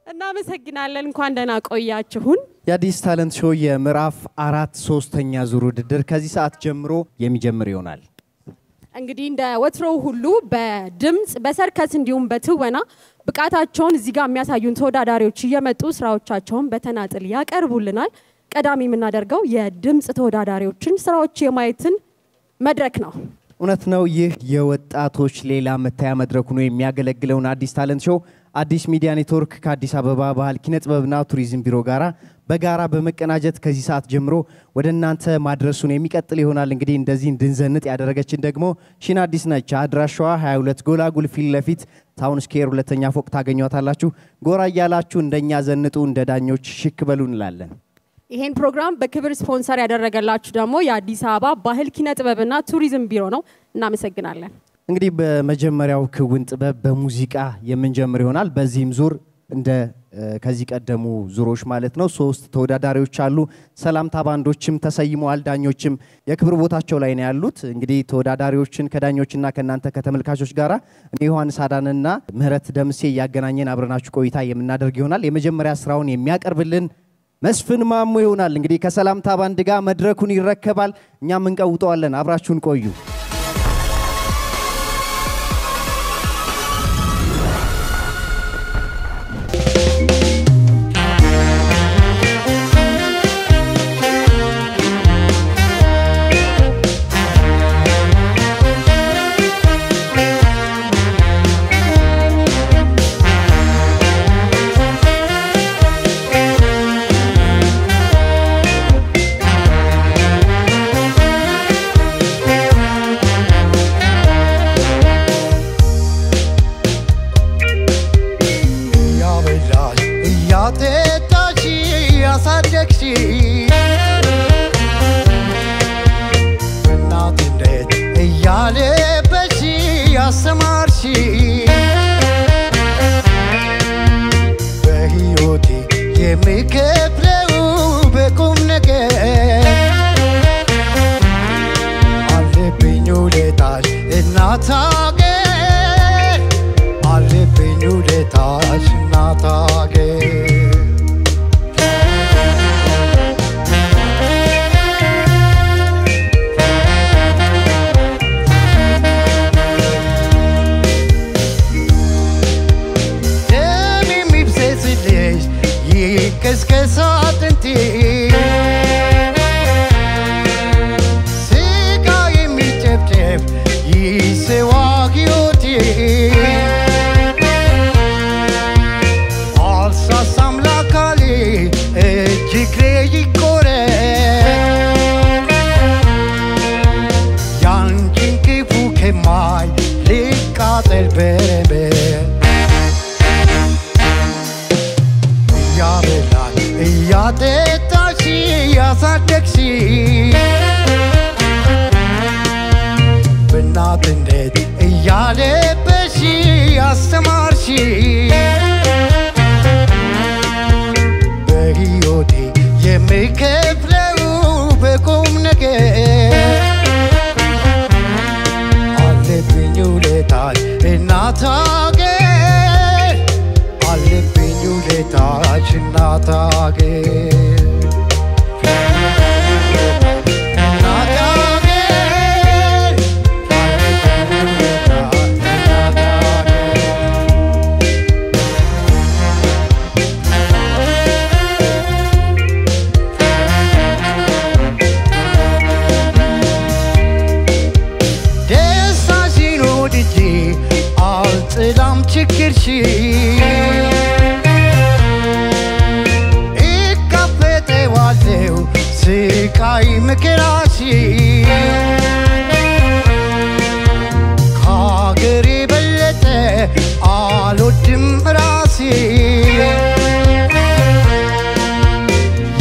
እናመሰግናለን እንኳን ደህና ቆያችሁን የአዲስ ታለንት ሾው የምዕራፍ 4 ሶስተኛ ዙር ውድድር ከዚህ ሰዓት ጀምሮ የሚጀምር ይሆናል እንግዲህ እንደ ወትሮው ሁሉ በድምጽ በሰርከስ እንዲሁም በትወና ብቃታቸውን እዚህ ጋር የሚያሳዩን ተወዳዳሪዎች እየመጡ ስራዎቻቸውን በተናጥል ያቀርቡልናል ቀዳሚ የምናደርገው የድምጽ ተወዳዳሪዎችን ስራዎች የማየትን መድረክ ነው እውነት ነው ይህ የወጣቶች ሌላ መታያ መድረክ ነው የሚያገለግለውን አዲስ ታለንት ሾው አዲስ ሚዲያ ኔትወርክ ከአዲስ አበባ ባህል ኪነጥበብና ቱሪዝም ቢሮ ጋራ በጋራ በመቀናጀት ከዚህ ሰዓት ጀምሮ ወደናንተ ማድረሱን የሚቀጥል ይሆናል እንግዲህ እንደዚህ እንድንዘንጥ ያደረገችን ደግሞ ሺና አዲስ ነች አድራሻዋ 22 ጎላጉል ፊት ለፊት ታውን ስኬር ሁለተኛ ፎቅ ታገኙታላችሁ ጎራ ያላችሁ እንደኛ ዘንጡ እንደ ዳኞች ሽክ በሉ እንላለን ይሄን ፕሮግራም በክብር ስፖንሰር ያደረገላችሁ ደግሞ የአዲስ አበባ ባህል ኪነጥበብና ቱሪዝም ቢሮ ነው እናመሰግናለን እንግዲህ በመጀመሪያው ክውን ጥበብ በሙዚቃ የምንጀምር ይሆናል በዚህም ዙር እንደ ከዚህ ቀደሙ ዙሮች ማለት ነው 3 ተወዳዳሪዎች አሉ ሰላምታ ባንዶችም ተሰይመዋል ዳኞችም የክብር ቦታቸው ላይ ነው ያሉት እንግዲህ ተወዳዳሪዎችን ከዳኞችና ከናንተ ከተመልካቾች ጋራ ዮሐንስ አዳንና ምህረት ደምሴ ያገናኘን አብረናችሁ ቆይታ የምናደርግ ይሆናል የመጀመሪያ ስራውን የሚያቀርብልን መስፍን ማሙ ይሆናል እንግዲህ ከሰላምታ ባንድ ጋር መድረኩን ይረከባል እኛም እንቀውጣለን አብራችሁን ቆዩ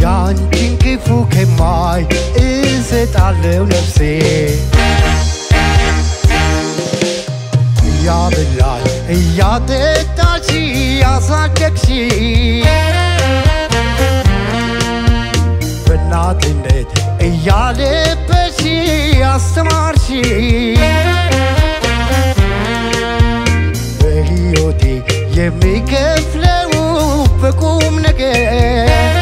Yankin kifu kemai is it all nafsi አሳደግሽ በእናትነት እያለበሽ አስተማርሽ በሕይወቴ የሚከፍለው በቁም ነገር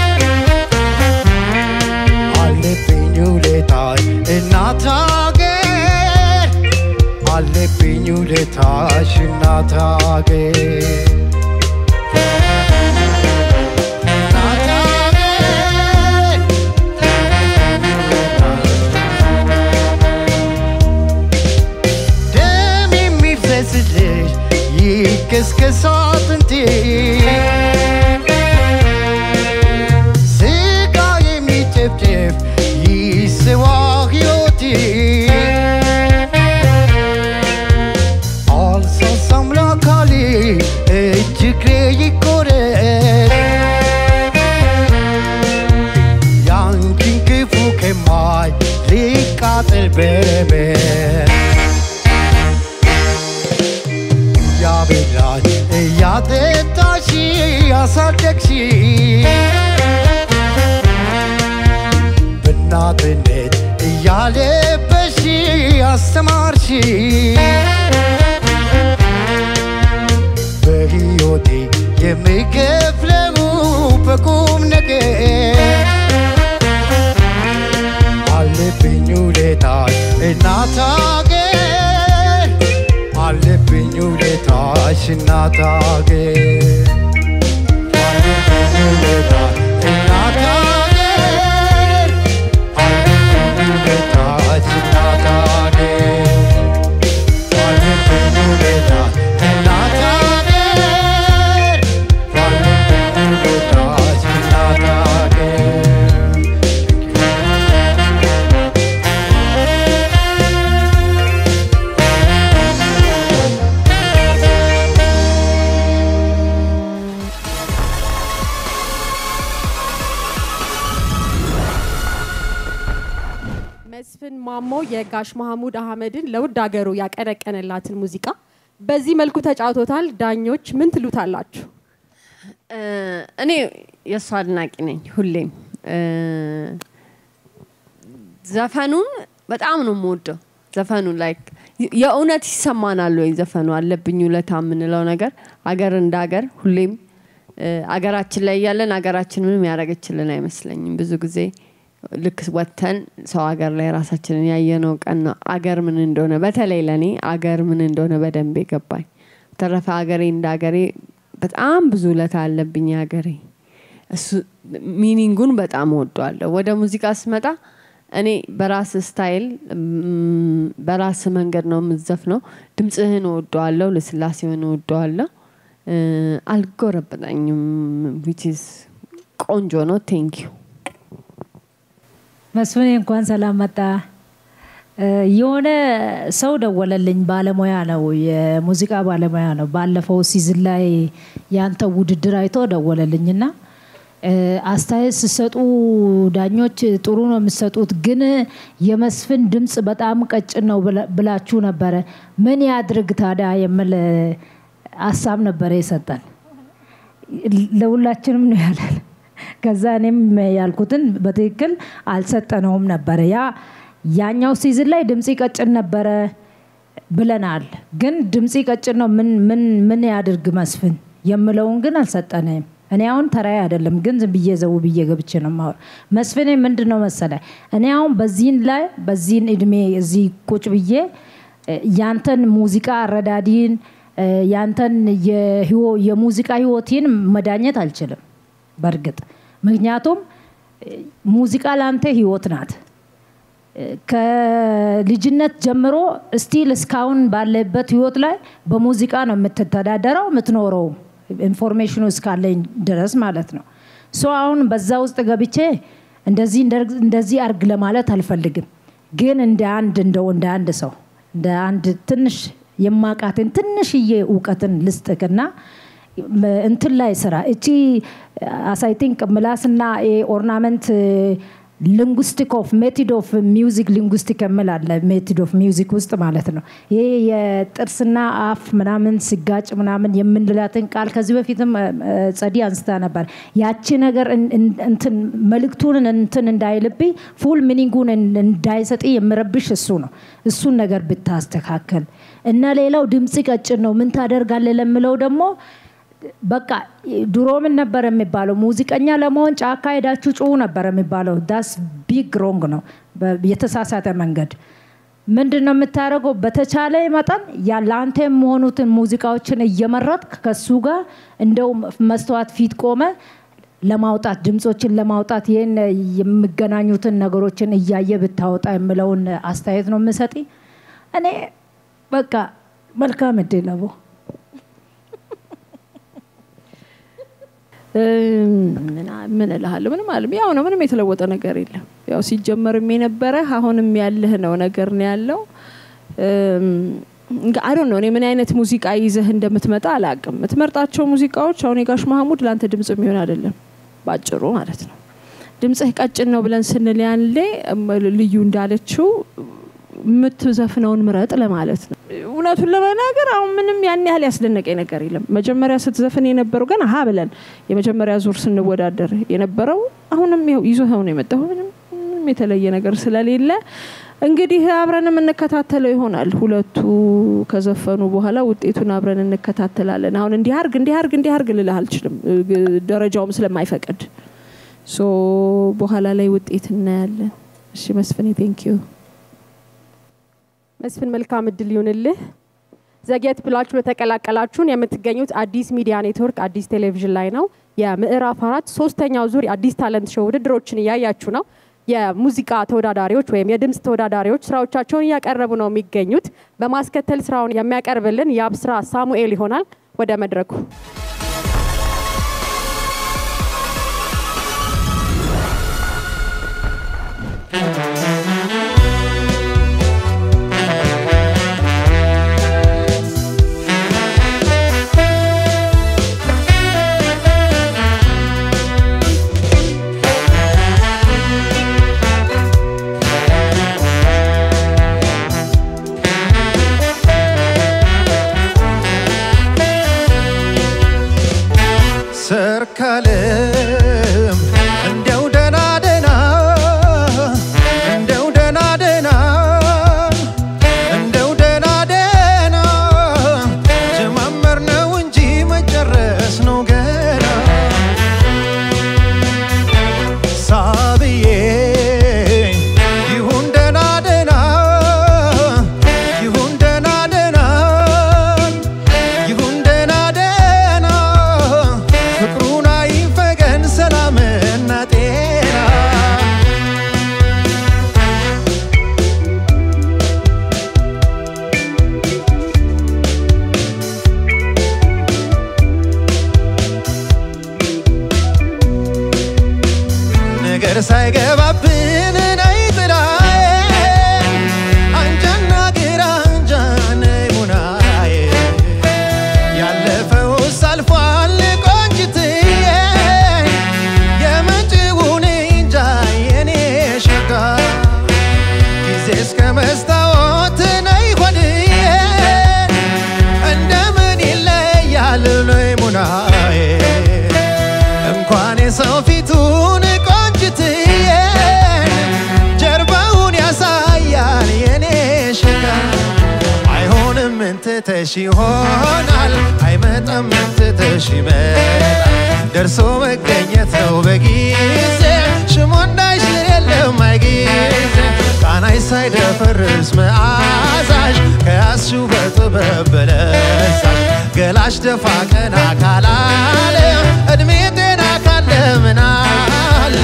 አለብኝ ውለታሽ እናት አገር አለብኝ ውለታሽ እናት አገር يكسكس عطنتي سيقا يمي تفتف يسوى غيوتي عالصا سملا كالي اجكري يكورت يانكين كيفو كماي ليكات البربر ያበላሽ ያጠጣሽ ያሳደግሽ በእናትነት እያለበሽ ያስተማርሽ በሕይወቴ የሚከፍለው በቁም ነገር አለብኝ ውለታሽ እናት አገር አለብኝ ውለታሽ እናት አገር አለብኝ ውለታሽ እናት አገር አለብኝ ውለታሽ እናት አገር አለብኝ ውለታሽ እናት አገር አለብኝ ውለታሽ እናት አገር መስፍን ማሞ የጋሽ መሐሙድ አህመድን ለውድ አገሩ ያቀረቀነላትን ሙዚቃ በዚህ መልኩ ተጫውቶታል። ዳኞች ምን ትሉታላችሁ? እኔ የሷ አድናቂ ነኝ ሁሌም ዘፈኑን በጣም ነው የምወደው ዘፈኑ ላይክ የእውነት ይሰማናል ወይ ዘፈኑ አለብኝ ውለታ የምንለው ነገር አገር እንደ አገር ሁሌም አገራችን ላይ ያለን አገራችን ምንም ያረጋችልን አይመስለኝም ብዙ ጊዜ ልክ ወተን ሰው አገር ላይ ራሳችንን ያየነው ቀን አገር ምን እንደሆነ በተለይ ለኔ አገር ምን እንደሆነ በደንብ ይገባኝ ተረፈ አገሬ እንደ አገሬ በጣም ብዙ ውለታ አለብኝ አገሬ እሱ ሚኒንጉን በጣም ወደዋለሁ ወደ ሙዚቃ ስመጣ እኔ በራስ ስታይል በራስ መንገድ ነው የምዘፍነው ድምጽህን ወደዋለሁ ለስላሴውን ወደዋለሁ አልጎረበጠኝም which is ቆንጆ ነው thank you መስፍን እንኳን ሰላም መጣ የሆነ ሰው ደወለልኝ ባለሙያ ነው የሙዚቃ ባለሙያ ነው ባለፈው ሲዝን ላይ ያንተ ውድድር አይቶ ደወለልኝና አስተያየት ሲሰጡ ዳኞች ጥሩ ነው የሚሰጡት ግን የመስፍን ድምጽ በጣም ቀጭን ነው ብላችሁ ነበር ምን ያድርግ ታዲያ የምል ሐሳብ ነበር የሰጠን ለሁላችንም ነው ያላል ከዛ እኔም ያልኩትን በትክክል አልሰጠነውም ነበር ያኛው ሲዝን ላይ ድምጽ ቀጭን ነበር ብለናል ግን ድምጽ ቀጭን ነው ምን ያድርግ መስፍን የምለውን ግን አልሰጠነም እኔ አሁን ተራይ አይደለም ግን ዝም ብዬ ዘው ብዬ ገብቼ ነው ማወር መስፍኔ ምንድነው መሰለ እኔ አሁን በዚህን እድሜ እዚህ ቁጭ ብዬ ያንተን ሙዚቃ አረዳዲን ያንተን የሙዚቃ ህይወቴን መዳኘት አልችልም በርግጥ ምክንያቱም ሙዚቃ ላንተ ህይወት ናት ከልጅነት ጀምሮ ስቲል እስካሁን ባለበት ህይወት ላይ በሙዚቃ ነው የምትተዳደረው የምትኖረው ኢንፎርሜሽኑ እስካለኝ ድረስ ማለት ነው ሶ አሁን በዛ ውስጥ ገብቼ እንደዚህ አርግ ለማለት አልፈልግም ግን እንደ አንድ ሰው እንደ አንድ ትንሽ የማቃተን ትንሽዬ ዕውቀትን ልስጥክና እንትን ላይ ስራ እቺ አይ ቲንክ ምላስና ኦርናመንት linguistic of method of music linguistic ከመላለ method of music ውስጥ ማለት ነው ይሄ የጥርስና አፍ ምናምን ሲጋጭ ምናምን የምንላትን ቃል ከዚህ በፊትም ጸዲ አንስታ ነበር ያቺ ነገር እንትን መልክቱን እንትን እንዳይልብኝ ፉል ሚኒንጉን እንዳይሰጥ የምረብሽ እሱ ነው እሱን ነገር ብታስተካከል እና ሌላው ድምጽ ቀጭን ነው ምን ታደርጋለህ ለምለው ደግሞ በቃ ድሮ ምን ነበር የሚባለው ሙዚቀኛ ለመሆን ጫካ ሄዳችሁ ጩሁ ነበር የሚባለው ዳስ ቢግ ሮንግ ነው የተሳሳተ መንገድ ምንድነው የምታረገው በተቻለ መጠን ያላንተ የሆኑትን ሙዚቃዎችን እየመረጥክ ከሱ ጋር እንደው መስተዋት ፊት ቆመ ለማውጣት ድምጾችን ለማውጣት ይሄን የሚገናኙትን ነገሮችን እያየ ብታወጣ የምለውን አስተያየት ነው የምሰጥ እኔ በቃ መልካም እድለቦ ምን እልሃለሁ ምንም አልም ያው ነው ምንም የተለወጠ ነገር የለም ያው ሲጀመርም የነበረ አሁንም ያለህ ነው ነገር ነው ያለው I don't know እኔ ምን አይነት ሙዚቃ ይዘህ እንደምትመጣ አላቅም ምትመርጣቸው ሙዚቃዎች አሁን የጋሽ መሐሙድ ላንተ ድምጽ የሚሆን አይደለም ባጭሩ ማለት ነው ድምጽህ ቀጭን ነው ብለን ስንል ያንሌ ልዩ እንዳለችው ምትዘፍነውን ምረጥ ለማለት ነው እውነቱን ለመናገር አሁን ምንም ያን ያህል ያስደነቀኝ ነገር የለም መጀመሪያ ስትዘፍን የነበረው ገና በለን የመጀመሪያ ዙር ስንወዳደር የነበረው አሁንም ይዞው ነው የመጣው ምንም የተለየ ነገር ስለሌለ እንግዲህ አብረን እንከታተለው ይሆናል ሁለቱ ከዘፈኑ በኋላ ውጤቱን አብረን እንከታተላለን አሁን እንዲያርግ ልልህ አልችልም ደረጃውም ስለማይፈቀድ ሶ በኋላ ላይ ውጤት እናያለን እሺ መስፍኔ ቴንክ ዩ መስፍን መልካም እድል ይሁንልህ ዘጌት ብላችሁ ለተቀላቀላችሁን የምትገኙት አዲስ ሚዲያ ኔትወርክ አዲስ ቴሌቪዥን ላይ ነው የምዕራፍ 4 ሶስተኛው ዙር አዲስ ታለንት ሾው ውድድሮችን ያያያችሁ ነው የሙዚቃ ተወዳዳሪዎች ወይም የድምጽ ተወዳዳሪዎች ስራዎቻቸውን ያቀርቡ ነው የሚገኙት በማስከተል ስራውን የሚያቀርብልን ያብስራ ሳሙኤል ይሆናል ወደ መድረኩ ሰርካለም እንደው ደና ደና እንደው ደና ደና እንደው ደና ደና ጀማመር ነው እንጂ መጨረስ ነው ገና ሳብዬ ይሁን ደና ደና ይሁን ደና ደና ይሁን ደና ደና ፍቅሩን አይፈገን ሰላምና ጤና ነገር ሳይገባብን ነይጥራዬ አንጃና ግራ አንጃና ሙናዬ ያለፈው ሳልፏል ቆንጅትዬ የመጪውን እንጃ የኔ ሸጋ ጊዜ እስከ መስታወት ነይ ሆድዬ እንደምን ይለያል ነይ ሙናዬ እንኳን የሰው ፊቱን ቆንጅትዬ ጀርባውን ያሳያል የኔ ሸጋ አይሆንም እንትተሽ ይሆናል አይመጣም እንትተሽ ይመጣል ደርሶ መገኘት ነው በጊዜ ሽሞንዳሽ የለም አይጊዜ ቃናይ ሳይደፈርስ መዓዛሽ ከያዝሽው በጥበብ በለሳሽ ገላሽ ደፋ ቀና ካላለ እድሜ ጤና ካለ ምን አለ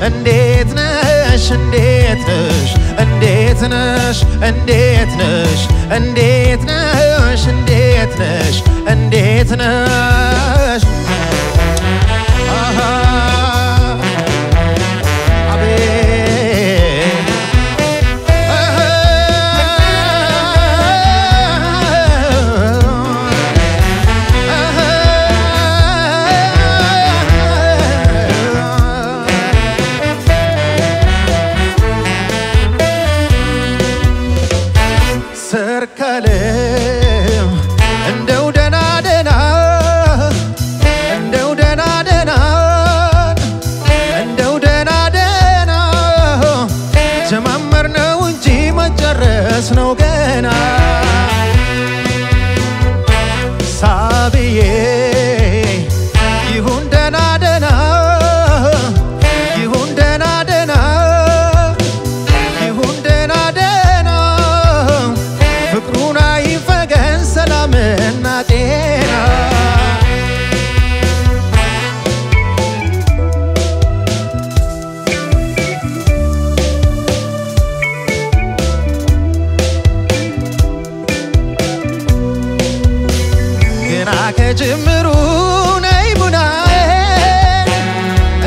እንዴት ነሽ እንዴት እንዴት ነሽ እንዴት ነሽ እንዴት ነሽ እንዴት ነሽ እንዴት ነሽ አሃ ነው ገና ሳብዬ ይሁን ደና ደና ይሁን ደና ደና ይሁን ደና ደና ፍቅሩን አይፈገን ሰላምና ጤና ከጅምሩ ነይ ቡናዬ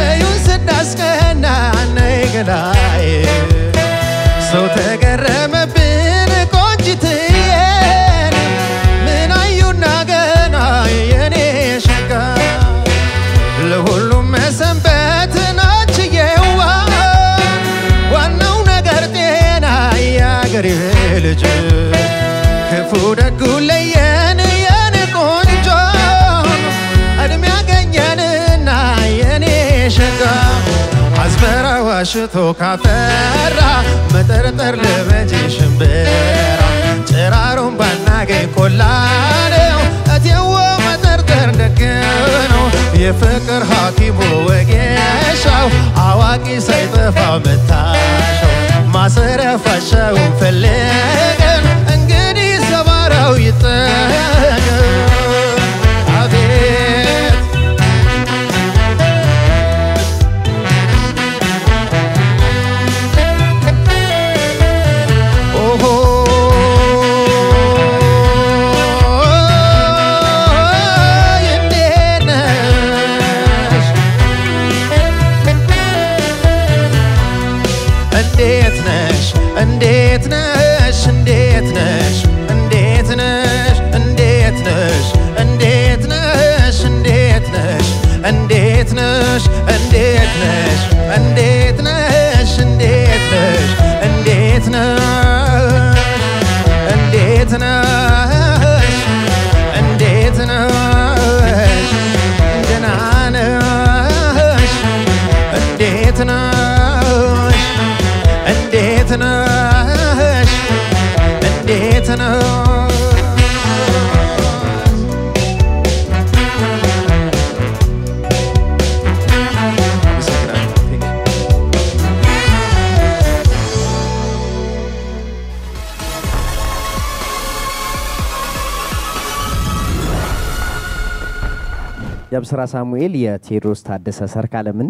እዩን ስዳስቀና ነይ ገላዬ ሰው ተገረመብን ቆንጅትዬን ምን አዩና ገና የኔ ሸጋ ለሁሉም መሰንበት ናችየዋ ዋናው ነገር ጤና ያገሬ ልጅ ክፉ ደጉ ለየን አዝመራው አሽቶ ካፈራ መጠርጠር ልበጅ ሽምብራ ጭራሩን ባናገኝ ቆላ ነው እቴዎ መጠርጠር ደግ ነው የፍቅር ሐኪሙ ወጌሻው አዋቂ ሳይጠፋ መታሻው ማሰሪያ ፋሻውን ፈልገን እንግዲህ ሰባራው ይጠገን እንዴት ነሽ እንዴት ነሽ እንዴት ነሽ እንዴት ነሽ እንዴት ነሽ እንዴት ነሽ እንዴት ነሽ እንዴት ነሽ እንዴት ነሽ እንዴት ነሽ እንዴት ነሽ እንዴት ነሽ እንዴት ነሽ ደህና ነሽ እንዴት ነሽ እንዴት ነሽ እንዴት ነሽ የብስራ ሳሙኤል የቴዎድሮስ ታደሰ ሰርካለምን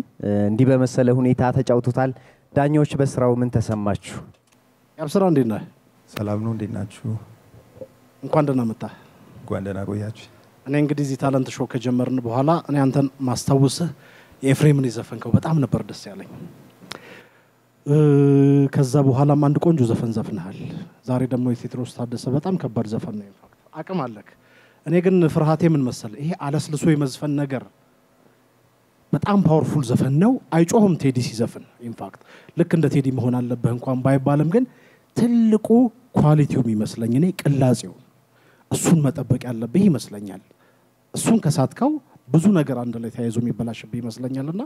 እንዲህ በመሰለ ሁኔታ ተጫውቶታል። ዳኞች በስራው ምን ተሰማችሁ? የብስራ እንዴት ነህ? ሰላም ነው እንዴት ናችሁ? እንኳን ደህና መጣ። እንኳን ደህና ቆያችሁ። እኔ እንግዲህ እዚህ ታለንት ሾው ከጀመርን በኋላ እኔ አንተን ማስታወስህ የኤፍሬምን የዘፈንከው በጣም ነበር ደስ ያለኝ። ከዛ በኋላም አንድ ቆንጆ ዘፈን ዘፍነሃል። ዛሬ ደግሞ የቴዎድሮስ ታደሰ በጣም ከባድ ዘፈን ነው። ኢንፋክት አቅም አለክ። እኔ ግን ፍርሃቴ ምን መሰለ ይሄ አለስልሶ የመዝፈን ነገር በጣም ፓወርፉል ዘፈን ነው። አይጮህም ቴዲ ሲዘፍን። ኢንፋክት ልክ እንደ ቴዲ መሆን አለበት እንኳን ባይባልም ግን ትልቁ ኳሊቲው የሚመስለኝ እኔ ቅላጼው እሱን መጠበቅ ያለበት ይመስለኛል። እሱን ከሳትከው ብዙ ነገር አንድ ላይ ተያይዞ የሚበላሽብህ ይመስለኛልና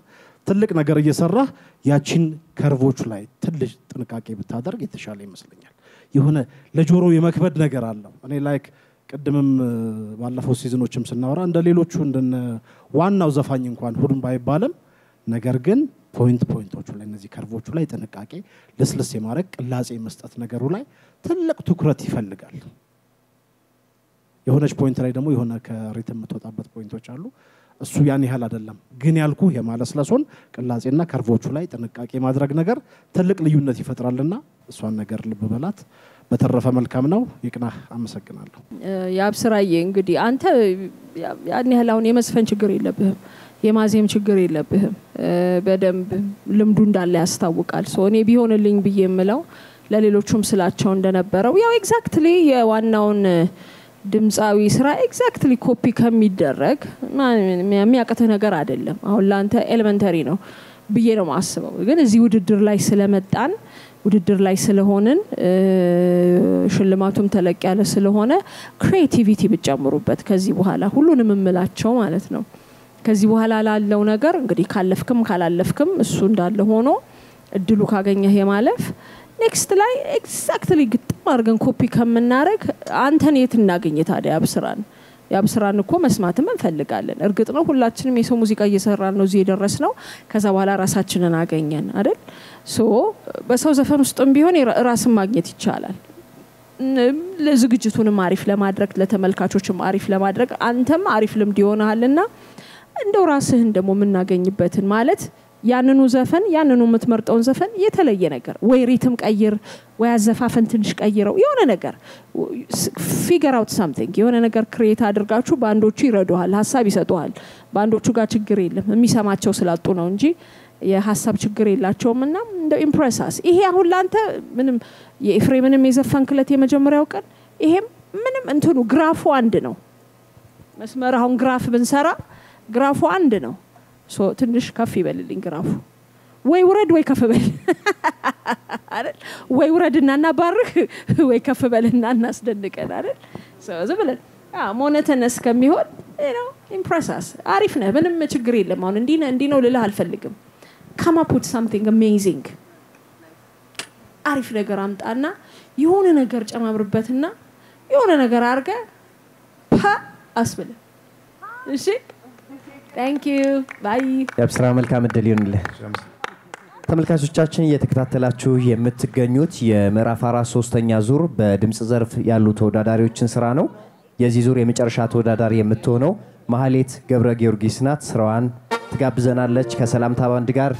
ትልቅ ነገር እየሰራህ ያቺን ከርቮች ላይ ትልቅ ጥንቃቄ ብታደርግ የተሻለ ይመስለኛል። የሆነ ለጆሮ የመክበድ ነገር አለው። እኔ ላይክ ቀደምም ባለፈው ሲዝኖችም ስናወራ እንደ ሌሎቹ እንደነ ዋናው ዘፋኝ እንኳን ሁሉም ባይባልም ነገር ግን ፖይንቶቹ ላይ እነዚህ ከርቮቹ ላይ ጥንቃቄ ለስለስ የማረግ ቅላጼ መስጠት ነገሩ ላይ ትልቅ ትኩረት ይፈልጋል። የሆነች ፖይንት ላይ ደግሞ የሆነ ከሪትም ተወጣበት ፖይንቶች አሉ። እሱ ያን ያህል አይደለም ግን ያልኩ የማለስለሶን ቅላጼና ከርቮቹ ላይ ጥንቃቄ ማድረግ ነገር ትልቅ ልዩነት ይፈጥራልና እሷን ነገር ልብ በላት በተረፈ መልካም ነው ይቅናህ አመሰግናለሁ ያብስራዬ እንግዲህ አንተ ያን ያህል አሁን የመስፈን ችግር የለብህም የማዜም ችግር የለብህም በደንብ ልምዱ እንዳለ ያስታውቃል ሶ እኔ ቢሆንልኝ በየምለው ለሌሎቹም ስላቸው እንደነበረው ያው ኤግዛክትሊ የዋናውን ድምጻዊ ስራ ኤግዛክትሊ ኮፒ ከሚደረግ የሚያቀተ ነገር አይደለም አሁን ላንተ ኤሌመንተሪ ነው ብዬ ነው ማስበው ግን እዚህ ውድድር ላይ ስለመጣን ውድድር ላይ ስለሆነን ሽልማቱም ተለቅ ያለ ስለሆነ ክሬቲቪቲ ብጨምሩበት ከዚህ በኋላ ሁሉንም እምላቸው ማለት ነው ከዚህ በኋላ ላለው ነገር እንግዲህ ካለፍክም ካላለፍክም እሱ እንዳለ ሆኖ እድሉ ካገኘህ የማለፍ ኔክስት ላይ ኤግዛክትሊ ግጥም አድርገን ኮፒ ከምናረግ አንተን የት እናገኘ ታዲያ ያብስራን እኮ መስማትም እንፈልጋለን እርግጥ ነው ሁላችንም የሰው ሙዚቃ እየሰራን ነው እዚህ የደረስነው ከዛ በኋላ ራሳችንን አገኘን አይደል ሶ በሰው ዘፈን ውስጥም ቢሆን ራስን ማግኘት ይቻላል ለዝግጅቱንም አሪፍ ለማድረግ ለተመልካቾችም አሪፍ ለማድረግ አንተም አሪፍ ልምድ ይሆናልና እንደው ራስህን ደሞ ምናገኝበትን ማለት ያንኑ ዘፈን ያንኑ ምትመርጠውን ዘፈን የተለየ ነገር ወይ ሪትም ቀይር ወይ አዘፋፈን ትንሽ ቀይረው የሆነ ነገር figure out something የሆነ ነገር ክሬት አድርጋችሁ ባንዶቹ ይረዱሃል ሐሳብ ይሰጡሃል ባንዶቹ ጋር ችግር የለም የሚሰማቸው ስላጡ ነው እንጂ የሐሳብ ችግር የላቸውምና እንደው ኢምፕሬሳስ ይሄ አሁን ላንተ ምንም የኤፍሬምንም የዘፈንክለት የመጀመሪያው ቀን ይሄም ምንም እንትኑ ግራፉ አንድ ነው መስመር አሁን ግራፍ ብንሰራ ግራፉ አንድ ነው ሶ ትንሽ ከፍ ይበልልኝ ግራፉ ወይ ውረድ ወይ ከፍ በል አይደል ወይ ውረድና እናባርክ ወይ ከፍ በልና እናስደንቀን አይደል ሶ ዘበለን ሞኖተነስ ከሚሆን ኢምፕሬሳስ አሪፍ ነው ምንም ችግር የለም አሁን እንዲህ ነው ልልህ አልፈልግም come up with something amazing አሪፍ ነገር አምጣና የሆነ ነገር ጨማምርበትና የሆነ ነገር አርገ አስበለ እሺ Thank you. Bye. ያብስራ መልካም እድል ይሁንልህ። ተመልካቾቻችን እየተከታተላችሁ የምትገኙት የምዕራፍ 4 ሶስተኛ ዙር በድምጽ ዘርፍ ያሉ ተወዳዳሪዎችን ስራ ነው። የዚህ ዙር የመጨረሻ ተወዳዳሪ የምትሆነው ማህሌት ገብረ ጊዮርጊስ ናት። ስራዋን ትጋብዘናለች ከሰላምታ ባንድ ጋር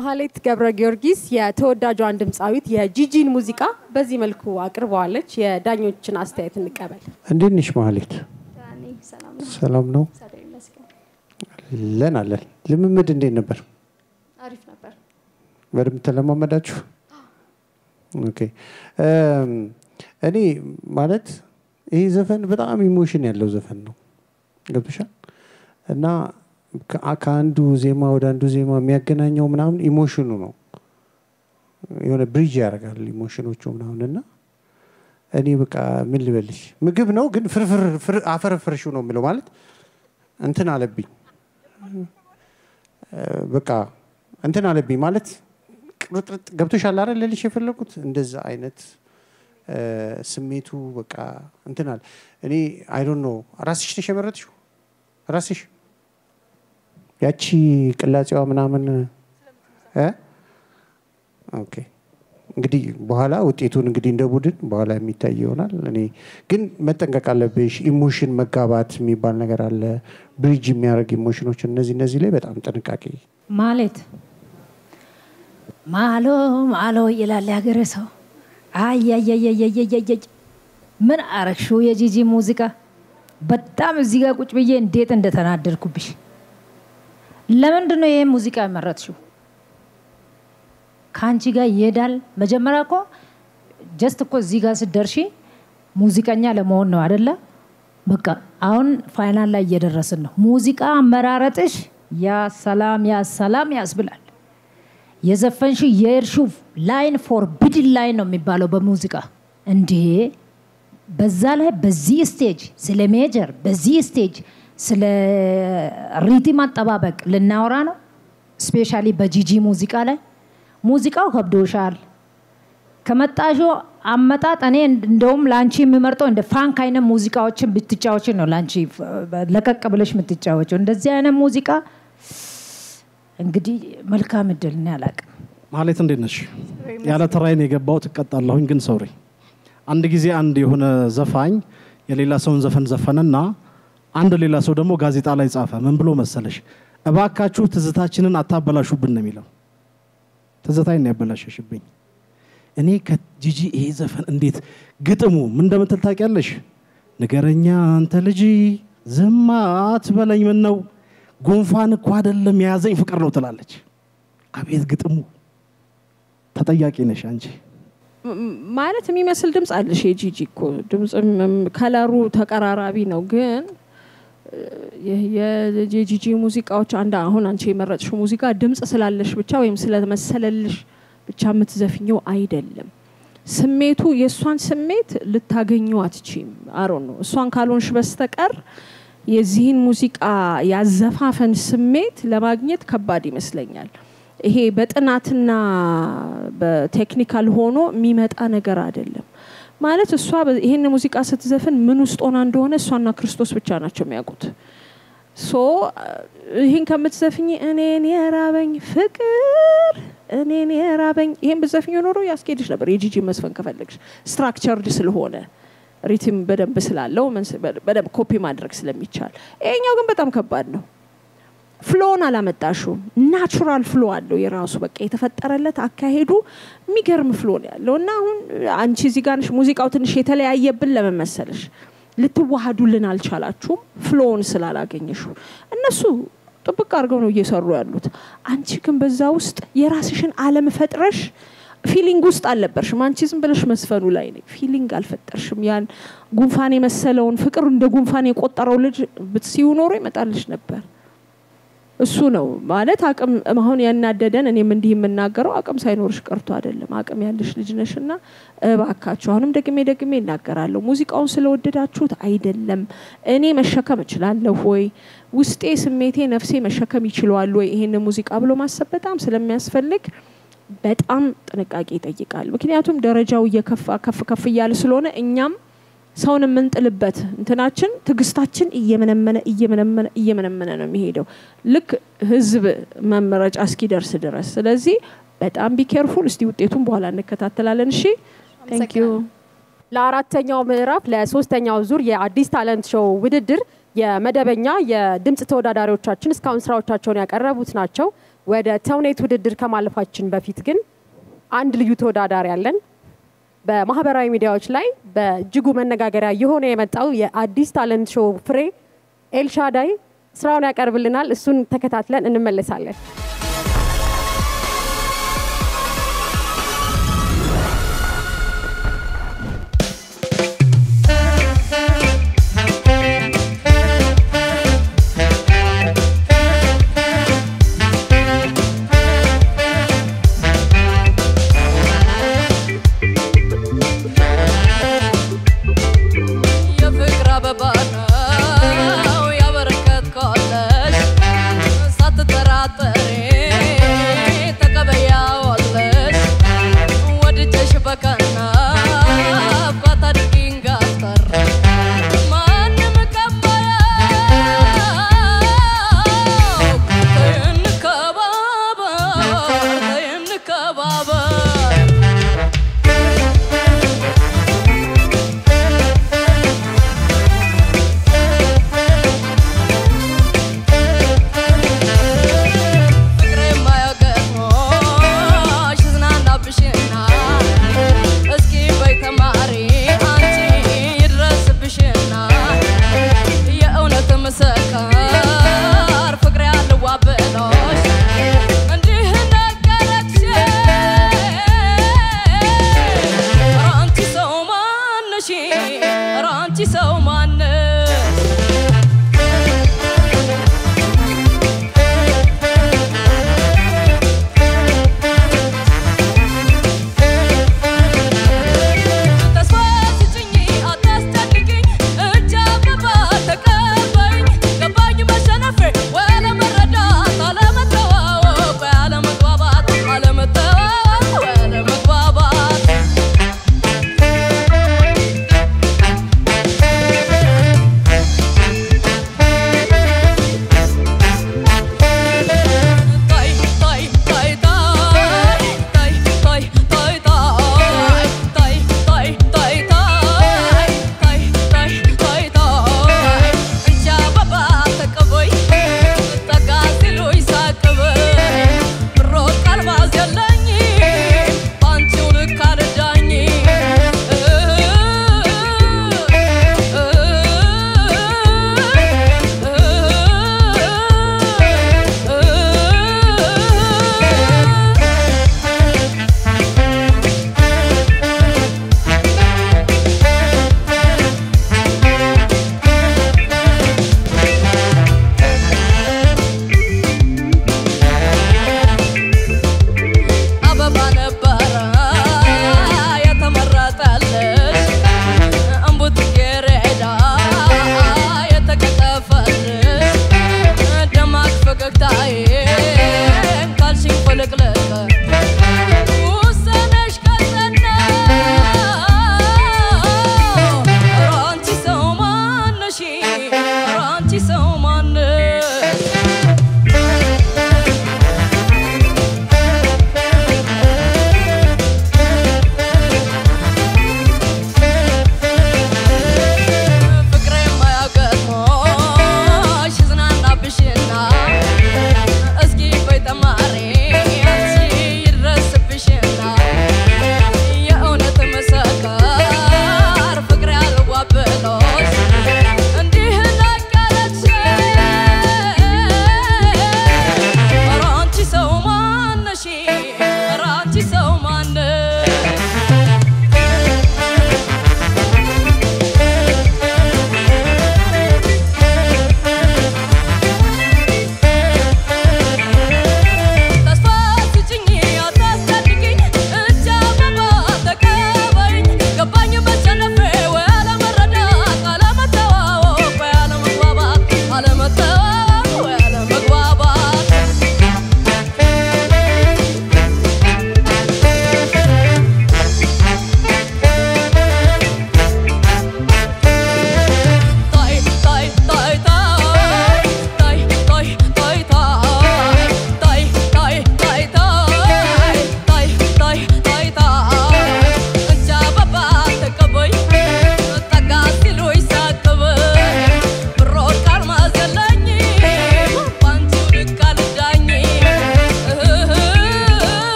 ማህሌት ገብረ ጊዮርጊስ የተወዳጇን ድምፃዊት የጂጂን ሙዚቃ በዚህ መልኩ አቅርበዋለች። የዳኞችን አስተያየት እንቀበል። እንዴት ነሽ ማህሌት? ሰላም ነው። ለናለን ልምምድ እንዴት ነበር? አሪፍ ነበር። በደምብ ተለማመዳችሁ? ኦኬ። እኔ ማለት ይሄ ዘፈን በጣም ኢሞሽን ያለው ዘፈን ነው። ገብቶሻል? እና ከአንዱ ዜማ ወደ አንዱ ዜማ የሚያገናኘው ምናምን ኢሞሽኑ ነው። የሆነ ብሪጅ ያደርጋል ኢሞሽኖቹ ምናምንና እኔ በቃ ምን ልበልሽ ምግብ ነው ግን ፍርፍር አፈረፈርሽው ነው የሚለው ማለት እንትን አለብኝ በቃ እንትን አለብኝ ማለት ቅርጥርጥ ገብቶሻል አይደል ልልሽ የፈለኩት እንደዛ አይነት ስሜቱ በቃ እንትን አለ። እኔ አይ ዶንት ኖ ራስሽ ነሽ የመረጥሽው ራስሽ ያቺ ቅላጼዋ ምናምን ኦኬ እንግዲህ በኋላ ውጤቱን እንግዲህ እንደ ቡድን በኋላ የሚታይ ይሆናል። እኔ ግን መጠንቀቅ አለብሽ። ኢሞሽን መጋባት የሚባል ነገር አለ። ብሪጅ የሚያደርግ ኢሞሽኖች እነዚህ ላይ በጣም ጥንቃቄ ማለት ማሎ ማሎ ይላል ያገረ ሰው። አይ ምን አረግሽው? የጂጂ ሙዚቃ በጣም እዚህ ጋር ቁጭ ብዬ እንዴት እንደተናደድኩብሽ። ለምንድን ነው ይሄ ሙዚቃ የመረጥሽው? ካንቺ ጋር ይሄዳል? መጀመሪያ እኮ ጀስት እኮ እዚህ ጋር ስትደርሺ ሙዚቀኛ ለመሆን ነው አይደለ? በቃ አሁን ፋይናል ላይ እየደረስን ነው። ሙዚቃ አመራረጥሽ ያ ሰላም ያስብላል። የዘፈንሽ የእርሹ ላይን ፎርቢድን ላይን ነው የሚባለው በሙዚቃ እንዴ። በዛ ላይ በዚህ ስቴጅ ስለ ሜጀር በዚህ ስቴጅ ስለ ሪትም አጠባበቅ ልናወራ ነው። ስፔሻሊ በጂጂ ሙዚቃ ላይ ሙዚቃው ከብዶሻል። ከመጣሹ አመጣጥ እኔ እንደውም ላንቺ የሚመርጠው እንደ ፋንክ አይነት ሙዚቃዎችን ብትጫወች ነው ላንቺ ለቀቅ ብለሽ የምትጫወቸው። እንደዚህ አይነት ሙዚቃ እንግዲህ መልካም እድል ነው ያላቀ ማለት እንዴት ነሽ? ያለ ተራይን የገባው ተቀጣለሁኝ ግን ሶሪ አንድ ጊዜ አንድ የሆነ ዘፋኝ የሌላ ሰውን ዘፈን ዘፈነና አንድ ሌላ ሰው ደግሞ ጋዜጣ ላይ ጻፈ። ምን ብሎ መሰለሽ? እባካችሁ ትዝታችንን አታበላሹብን ነው የሚለው። ትዝታዬን ያበላሽሽብኝ። እኔ ከጂጂ ይሄ ዘፈን እንዴት ግጥሙ ምን እንደምትል ታውቂያለሽ? ንገረኛ አንተ ልጅ ዝም አትበለኝ ምን ነው ጉንፋን እኮ አይደለም የያዘኝ ፍቅር ነው ትላለች። አቤት ግጥሙ! ተጠያቂ ነሽ አንቺ። ማለት የሚመስል ድምጽ አለሽ የጂጂ እኮ ድምጽ ከለሩ ተቀራራቢ ነው ግን የጂጂ ሙዚቃዎች አሁን አንቺ የመረጥሽው ሙዚቃ ድምጽ ስላለሽ ብቻ ወይም ስለመሰለልሽ ብቻ የምትዘፍኘው አይደለም። ስሜቱ የሷን ስሜት ልታገኙ አትችይም። አሮን ነው እሷን ካልሆንሽ በስተቀር የዚህን ሙዚቃ ያዘፋፈን ስሜት ለማግኘት ከባድ ይመስለኛል። ይሄ በጥናትና በቴክኒካል ሆኖ የሚመጣ ነገር አይደለም። ማለት እሷ ይሄን ሙዚቃ ስትዘፍን ምን ውስጥ ሆና እንደሆነ እሷና ክርስቶስ ብቻ ናቸው የሚያውቁት። ይሄን ከምትዘፍኝ እኔን የራበኝ ፍቅር እኔን የራበኝ ይሄን በዘፍኝ ኖሮ ያስኬድሽ ነበር። የጂጂ መስፈን ከፈለግሽ ስትራክቸርድ ስለሆነ ሪትም በደንብ ስላለው በደንብ ኮፒ ማድረግ ስለሚቻል ይሄኛው ግን በጣም ከባድ ነው። ፍሎን አላመጣሽው። ናቹራል ፍሎ አለው የራሱ በቃ የተፈጠረለት አካሄዱ የሚገርም ፍሎ ነው ያለውና አሁን አንቺ እዚህ ጋር ሙዚቃው ትንሽ የተለያየብን ለመመሰልሽ ልትዋሃዱልን አልቻላችሁም። ፍሎን ስላላገኘሹ እነሱ ጥብቅ አድርገው ነው እየሰሩ ያሉት። አንቺ ግን በዛ ውስጥ የራስሽን ዓለም ፈጥረሽ ፊሊንግ ውስጥ አልነበርሽም። አንቺ ዝም ብለሽ መስፈኑ ላይ ነው ፊሊንግ አልፈጠርሽም። ያን ጉንፋን የመሰለውን ፍቅር እንደ ጉንፋን የቆጠረው ልጅ ብትሲው ኖሮ ይመጣልሽ ነበር። እሱ ነው ማለት አቅም አሁን ያናደደን እኔም እንዲህ የምናገረው አቅም ሳይኖርሽ ቀርቶ አይደለም። አቅም ያለሽ ልጅ ነሽና እባካችሁ አሁንም ደግሜ እናገራለሁ ሙዚቃውን ስለወደዳችሁት አይደለም። እኔ መሸከም እችላለሁ ወይ ውስጤ ስሜቴ ነፍሴ መሸከም ይችላል ወይ ይሄን ሙዚቃ ብሎ ማሰብ በጣም ስለሚያስፈልግ በጣም ጥንቃቄ ይጠይቃል። ምክንያቱም ደረጃው ከፍ እያለ ስለሆነ እኛም ሰውን የምንጥልበት እንትናችን ትግስታችን እየመነመነ ነው የሚሄደው ልክ ህዝብ መመረጫ እስኪደርስ ድረስ። ስለዚህ በጣም ቢኬርፉል። እስቲ ውጤቱን በኋላ እንከታተላለን። እሺ ቴንክ ዩ። ለአራተኛው ምዕራፍ ለሶስተኛው ዙር የአዲስ ታለንት ሾው ውድድር የመደበኛ የድምጽ ተወዳዳሪዎቻችን እስካሁን ስራዎቻቸውን ያቀረቡት ናቸው። ወደ ተውኔት ውድድር ከማለፋችን በፊት ግን አንድ ልዩ ተወዳዳሪ ያለን በማህበራዊ ሚዲያዎች ላይ በእጅጉ መነጋገሪያ የሆነ የመጣው የአዲስ ታለንት ሾው ፍሬ ኤልሻዳይ ስራውን ያቀርብልናል። እሱን ተከታትለን እንመለሳለን። Endihe la galaxy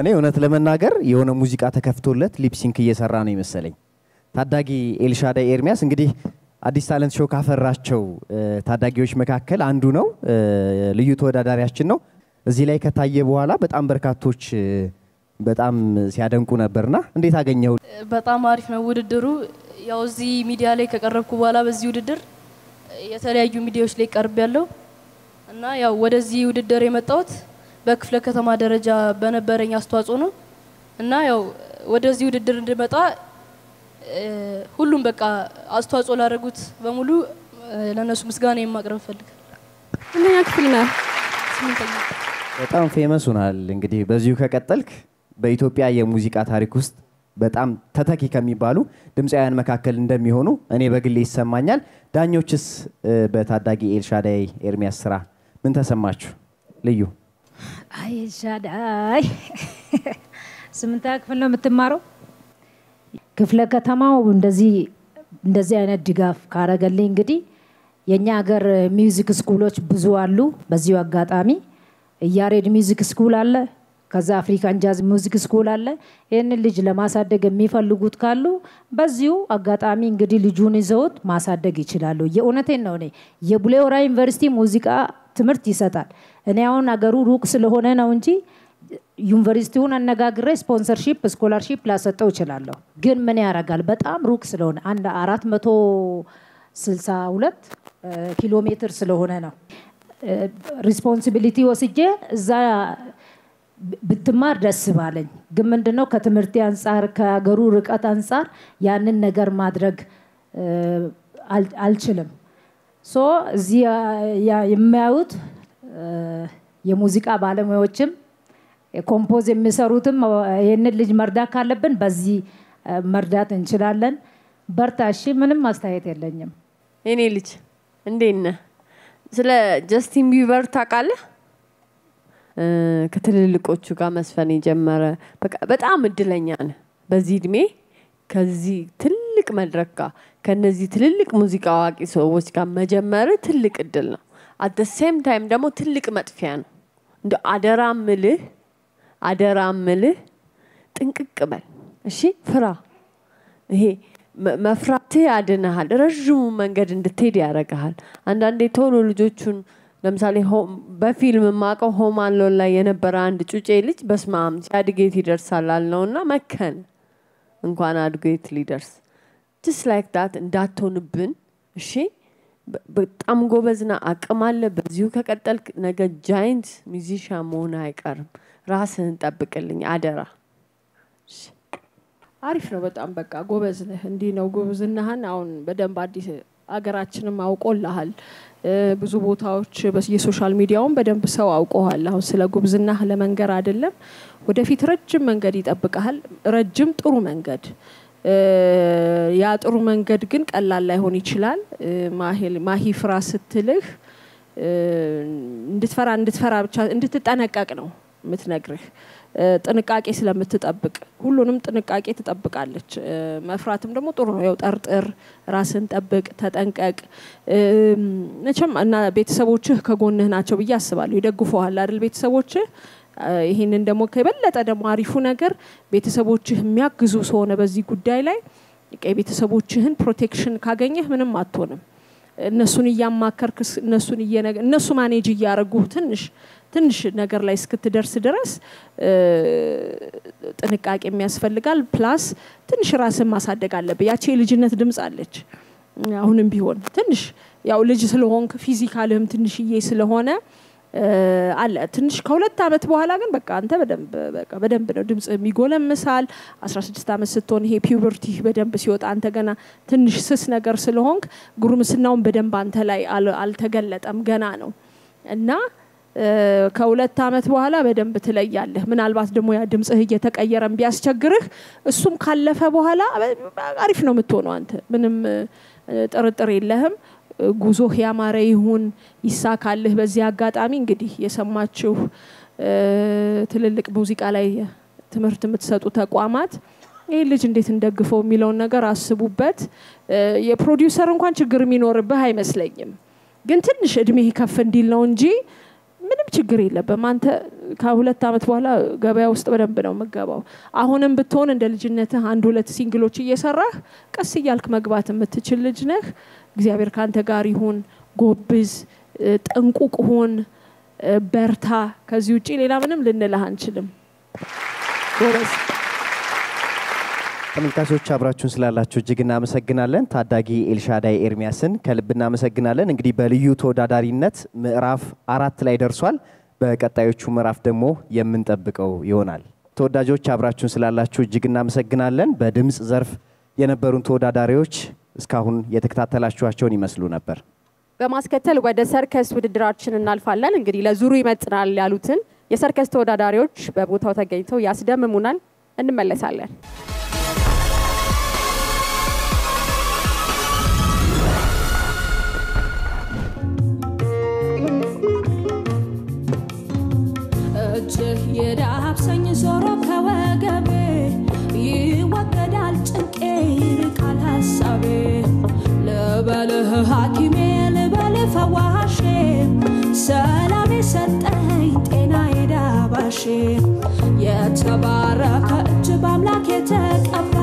እኔ እውነት ለመናገር የሆነ ሙዚቃ ተከፍቶለት ሊፕሲንክ እየሰራ ነው ይመስለኝ። ታዳጊ ኤልሻዳይ ኤርሚያስ እንግዲህ አዲስ ታለንት ሾው ካፈራቸው ታዳጊዎች መካከል አንዱ ነው። ልዩ ተወዳዳሪያችን ነው። እዚህ ላይ ከታየ በኋላ በጣም በርካቶች በጣም ሲያደንቁ ነበርና እንዴት አገኘው? በጣም አሪፍ ነው ውድድሩ። ያው እዚህ ሚዲያ ላይ ከቀረብኩ በኋላ በዚህ ውድድር የተለያዩ ሚዲያዎች ላይ ቀርብ ያለው እና ያው ወደዚህ ውድድር የመጣሁት በክፍለ ከተማ ደረጃ በነበረኝ አስተዋጽኦ ነው እና ያው ወደዚህ ውድድር እንድመጣ ሁሉም በቃ አስተዋጽኦ ላደረጉት በሙሉ ለነሱ ምስጋና የማቅረብ ፈልጋለሁ። ምንኛ ክፍል ነው? በጣም ፌመስ ሆናል። እንግዲህ በዚሁ ከቀጠልክ በኢትዮጵያ የሙዚቃ ታሪክ ውስጥ በጣም ተተኪ ከሚባሉ ድምፃውያን መካከል እንደሚሆኑ እኔ በግሌ ይሰማኛል። ዳኞችስ በታዳጊ ኤልሻዳይ ኤርሚያስ ስራ ምን ተሰማችሁ? ልዩ አይ ኤልሻዳይ ስምንተኛ ክፍል ነው የምትማረው። ክፍለ ከተማው እንደዚህ አይነት ድጋፍ ካረገልኝ እንግዲህ የኛ ሀገር ሚውዚክ ስኩሎች ብዙ አሉ። በዚሁ አጋጣሚ ያሬድ ሚውዚክ ስኩል አለ፣ ከዛ አፍሪካን ጃዝ ሚውዚክ ስኩል አለ። ይሄንን ልጅ ለማሳደግ የሚፈልጉት ካሉ በዚሁ አጋጣሚ እንግዲህ ልጁን ይዘውት ማሳደግ ይችላሉ። የእውነቴን ነው። እኔ የቡሌ ሆራ ዩኒቨርሲቲ ሙዚቃ ትምህርት ይሰጣል። እኔ አሁን አገሩ ሩቅ ስለሆነ ነው እንጂ ዩኒቨርሲቲውን አነጋግሬ ስፖንሰርሺፕ ስኮላርሺፕ ላሰጠው ይችላለሁ። ግን ምን ያረጋል በጣም ሩቅ ስለሆነ አንድ 462 ኪሎ ሜትር ስለሆነ ነው ሪስፖንሲቢሊቲ ወስጄ እዛ ብትማር ደስ ባለኝ። ግን ምንድነው ከትምህርት አንፃር ከአገሩ ርቀት አንፃር ያንን ነገር ማድረግ አልችልም። ሶ እዚህ የሚያዩት የሙዚቃ ባለሙያዎችም ኮምፖዝ የሚሰሩትም ይሄንን ልጅ መርዳት ካለብን በዚህ መርዳት እንችላለን። በርታሺ። ምንም አስተያየት የለኝም። እኔ ልጅ እንዴት ነህ? ስለ ጀስቲን ቢበር ታውቃለህ? ከትልልቆቹ ጋር መስፈን የጀመረ በጣም እድለኛ ነህ። በዚህ እድሜ ከዚህ ትልቅ መድረክ ጋር ከነዚህ ትልልቅ ሙዚቃ አዋቂ ሰዎች ጋር መጀመር ትልቅ እድል ነው። አት ዘ ሴም ታይም ደግሞ ትልቅ መጥፊያ ነው። እንደ አደራ ምልህ ጥንቅቅ በል እሺ። ፍራ። ይሄ መፍራት ያድነሃል። ረጅሙ መንገድ እንድትሄድ ያደርግሃል። አንዳንዴ ቶሎ ልጆቹን ለምሳሌ በፊልም ማቀው ሆም አሎን ላይ የነበረ አንድ ጩጬ ልጅ በስማም ሲያድጌት ይደርሳል አልነውና መከን እንኳን አድጌት ሊደርስ just like that እንዳትሆንብን እሺ። በጣም ጎበዝና አቅም አለ። በዚሁ ከቀጠልክ ነገ ጃይንት ሚውዚሻን መሆን አይቀርም። ራስህን ጠብቅልኝ አደራ። አሪፍ ነው በጣም በቃ ጎበዝ ነህ። እንዲህ ነው ጎበዝናህን አሁን በደንብ አዲስ አገራችንም አውቆልሃል። ብዙ ቦታዎች በየሶሻል ሚዲያውን በደንብ ሰው አውቆሃል። አሁን ስለ ጎበዝናህ ለመንገር አይደለም፣ ወደፊት ረጅም መንገድ ይጠብቃል። ረጅም ጥሩ መንገድ። ያ ጥሩ መንገድ ግን ቀላል ላይሆን ይችላል። ማሂ ፍራ ስትልህ እንድትፈራ ብቻ እንድትጠነቀቅ ነው የምትነግርህ። ጥንቃቄ ስለምትጠብቅ ሁሉንም ጥንቃቄ ትጠብቃለች። መፍራትም ደግሞ ጥሩ ነው። ያው ጠርጥር፣ ራስን ጠብቅ፣ ተጠንቀቅ። መቼም እና ቤተሰቦችህ ከጎንህ ናቸው ብዬ አስባለሁ። ይደግፉሃል አይደል ቤተሰቦችህ? ይሄንን ደግሞ ከበለጠ ደግሞ አሪፉ ነገር ቤተሰቦችህ የሚያግዙ ሆነ በዚህ ጉዳይ ላይ ቤተሰቦችህን ፕሮቴክሽን ካገኘህ ምንም አትሆንም። እነሱን እያማከርክ እነሱ ማኔጅ እያረጉ ትንሽ ነገር ላይ እስክትደርስ ድረስ ጥንቃቄ የሚያስፈልጋል። ፕላስ ትንሽ ራስን ማሳደግ አለብህ። ያቺ የልጅነት ድምጽ አለች። አሁንም ቢሆን ትንሽ ያው ልጅ ስለሆንክ ፊዚካልህም ትንሽዬ ስለሆነ አለ ትንሽ ከሁለት አመት በኋላ ግን በቃ አንተ በደንብ ነው ድምጽ የሚጎለምሳል። 16 አመት ስትሆን ይሄ ፒዩበርቲ በደንብ ሲወጣ አንተ ገና ትንሽ ስስ ነገር ስለሆንክ ጉርምስናውን በደንብ አንተ ላይ አልተገለጠም ገና ነው እና ከሁለት አመት በኋላ በደንብ ትለያለህ። ምናልባት ደግሞ ያ ድምጽህ እየተቀየረም ቢያስቸግርህ እሱም ካለፈ በኋላ አሪፍ ነው የምትሆነው አንተ ምንም ጥርጥር የለህም። ጉዞህ ያማረ ይሁን ይሳካልህ። በዚህ አጋጣሚ እንግዲህ የሰማችሁ ትልልቅ ሙዚቃ ላይ ትምህርት የምትሰጡ ተቋማት ይሄ ልጅ እንዴት እንደግፈው የሚለው ነገር አስቡበት። የፕሮዲዩሰር እንኳን ችግር የሚኖርብህ አይመስለኝም። ግን ትንሽ እድሜ ከፍ እንዲል ነው እንጂ ምንም ችግር የለበም። አንተ ከሁለት አመት በኋላ ገበያ ውስጥ በደንብ ነው መገባው አሁንም ብትሆን እንደ ልጅነትህ አንድ ሁለት ሲንግሎች እየሰራህ ቀስ እያልክ መግባት የምትችል ልጅ ነህ እግዚአብሔር ካንተ ጋር ይሁን ጎብዝ ጥንቁቅ ሁን በርታ ከዚህ ውጪ ሌላ ምንም ልንልህ አንችልም ጎበዝ ተመልካቾች አብራችሁን ስላላችሁ እጅግ እናመሰግናለን ታዳጊ ኤልሻዳይ ኤርሚያስን ከልብ እናመሰግናለን እንግዲህ በልዩ ተወዳዳሪነት ምዕራፍ 4 ላይ ደርሷል በቀጣዮቹ ምዕራፍ ደግሞ የምንጠብቀው ይሆናል ተወዳጆች አብራችሁን ስላላችሁ እጅግ እናመሰግናለን በድምጽ ዘርፍ የነበሩን ተወዳዳሪዎች እስካሁን የተከታተላችኋቸውን ይመስሉ ነበር በማስከተል ወደ ሰርከስ ውድድራችን እናልፋለን እንግዲህ ለዙሩ ይመጥናል ያሉትን የሰርከስ ተወዳዳሪዎች በቦታው ተገኝተው ያስደምሙናል እንመለሳለን የዳብሰኝ ዞሮ ከወገቤ ይወገዳል ጭንቄ ይርቃል ሀሳቤ ልበልህ ሐኪሜ ልበልህ ፈዋሼ ሰላም የሰጠኝ ጤና የዳባሼ የተባረከ እጅ በአምላክ የተቀባ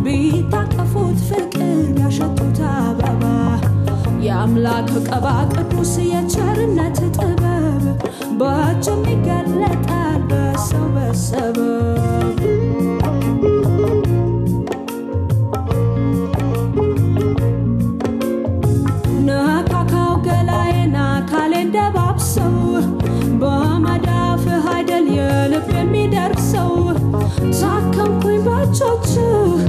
ቢታቀፉት ፍቅር ያሸቱት አበባ የአምላክ ቀባ ቅዱስ የቸርነት ጥበብ በእጅም ይገለጣል በሰው በሰበብ ነካካው ገላዬን አካሌን ደባብሰው በመዳፍህ አይደል የልብ የሚደርሰው ሳከምኩኝ በእጆችህ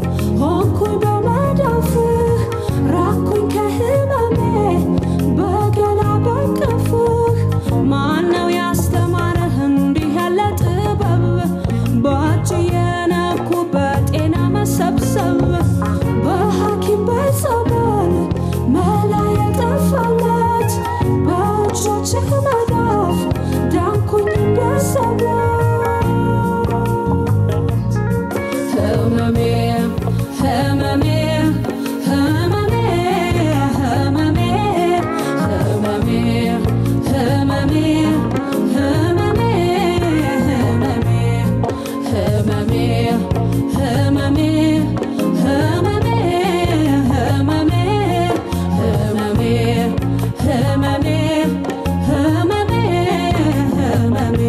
ሆንኩኝ በመዳፍህ ራኩኝ ከህመሜ በገላ በቅፍህ ማነው ያስተማረህ እንዲህ ያለ ጥበብ በእጅ የነኩ በጤና መሰብሰብ በሐኪም በጸበል መላ የጠፋለት በእጆችህ መዳፍ ዳንኩኝ እንደሰበት ህመሜ ህመሜ ህመሜ ህመሜ ህመሜ ህመሜ ህመሜ ህመሜ ህመሜ ህመሜ ህመሜ ህመሜ ህመሜ ህመሜ ህመሜ ህመሜ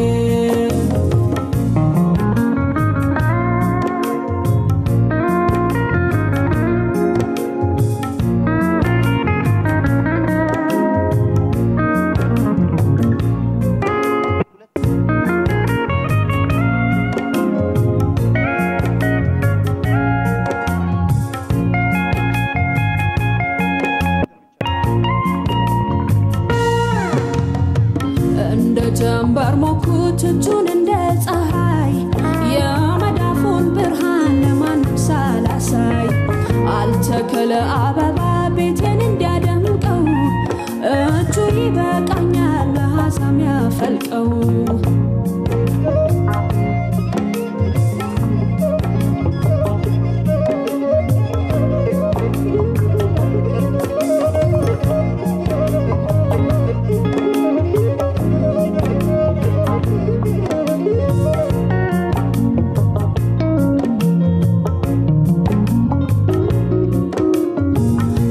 እንደ ጀንበር ሞኩት እጁን እንደ ፀሐይ የመዳፉን ብርሃን ለማንም ሳላሳይ አልተከለ አበባ ቤቴን እንዲያደምቀው እጁ ይበቃኛል ለሐሳም ያፈልቀው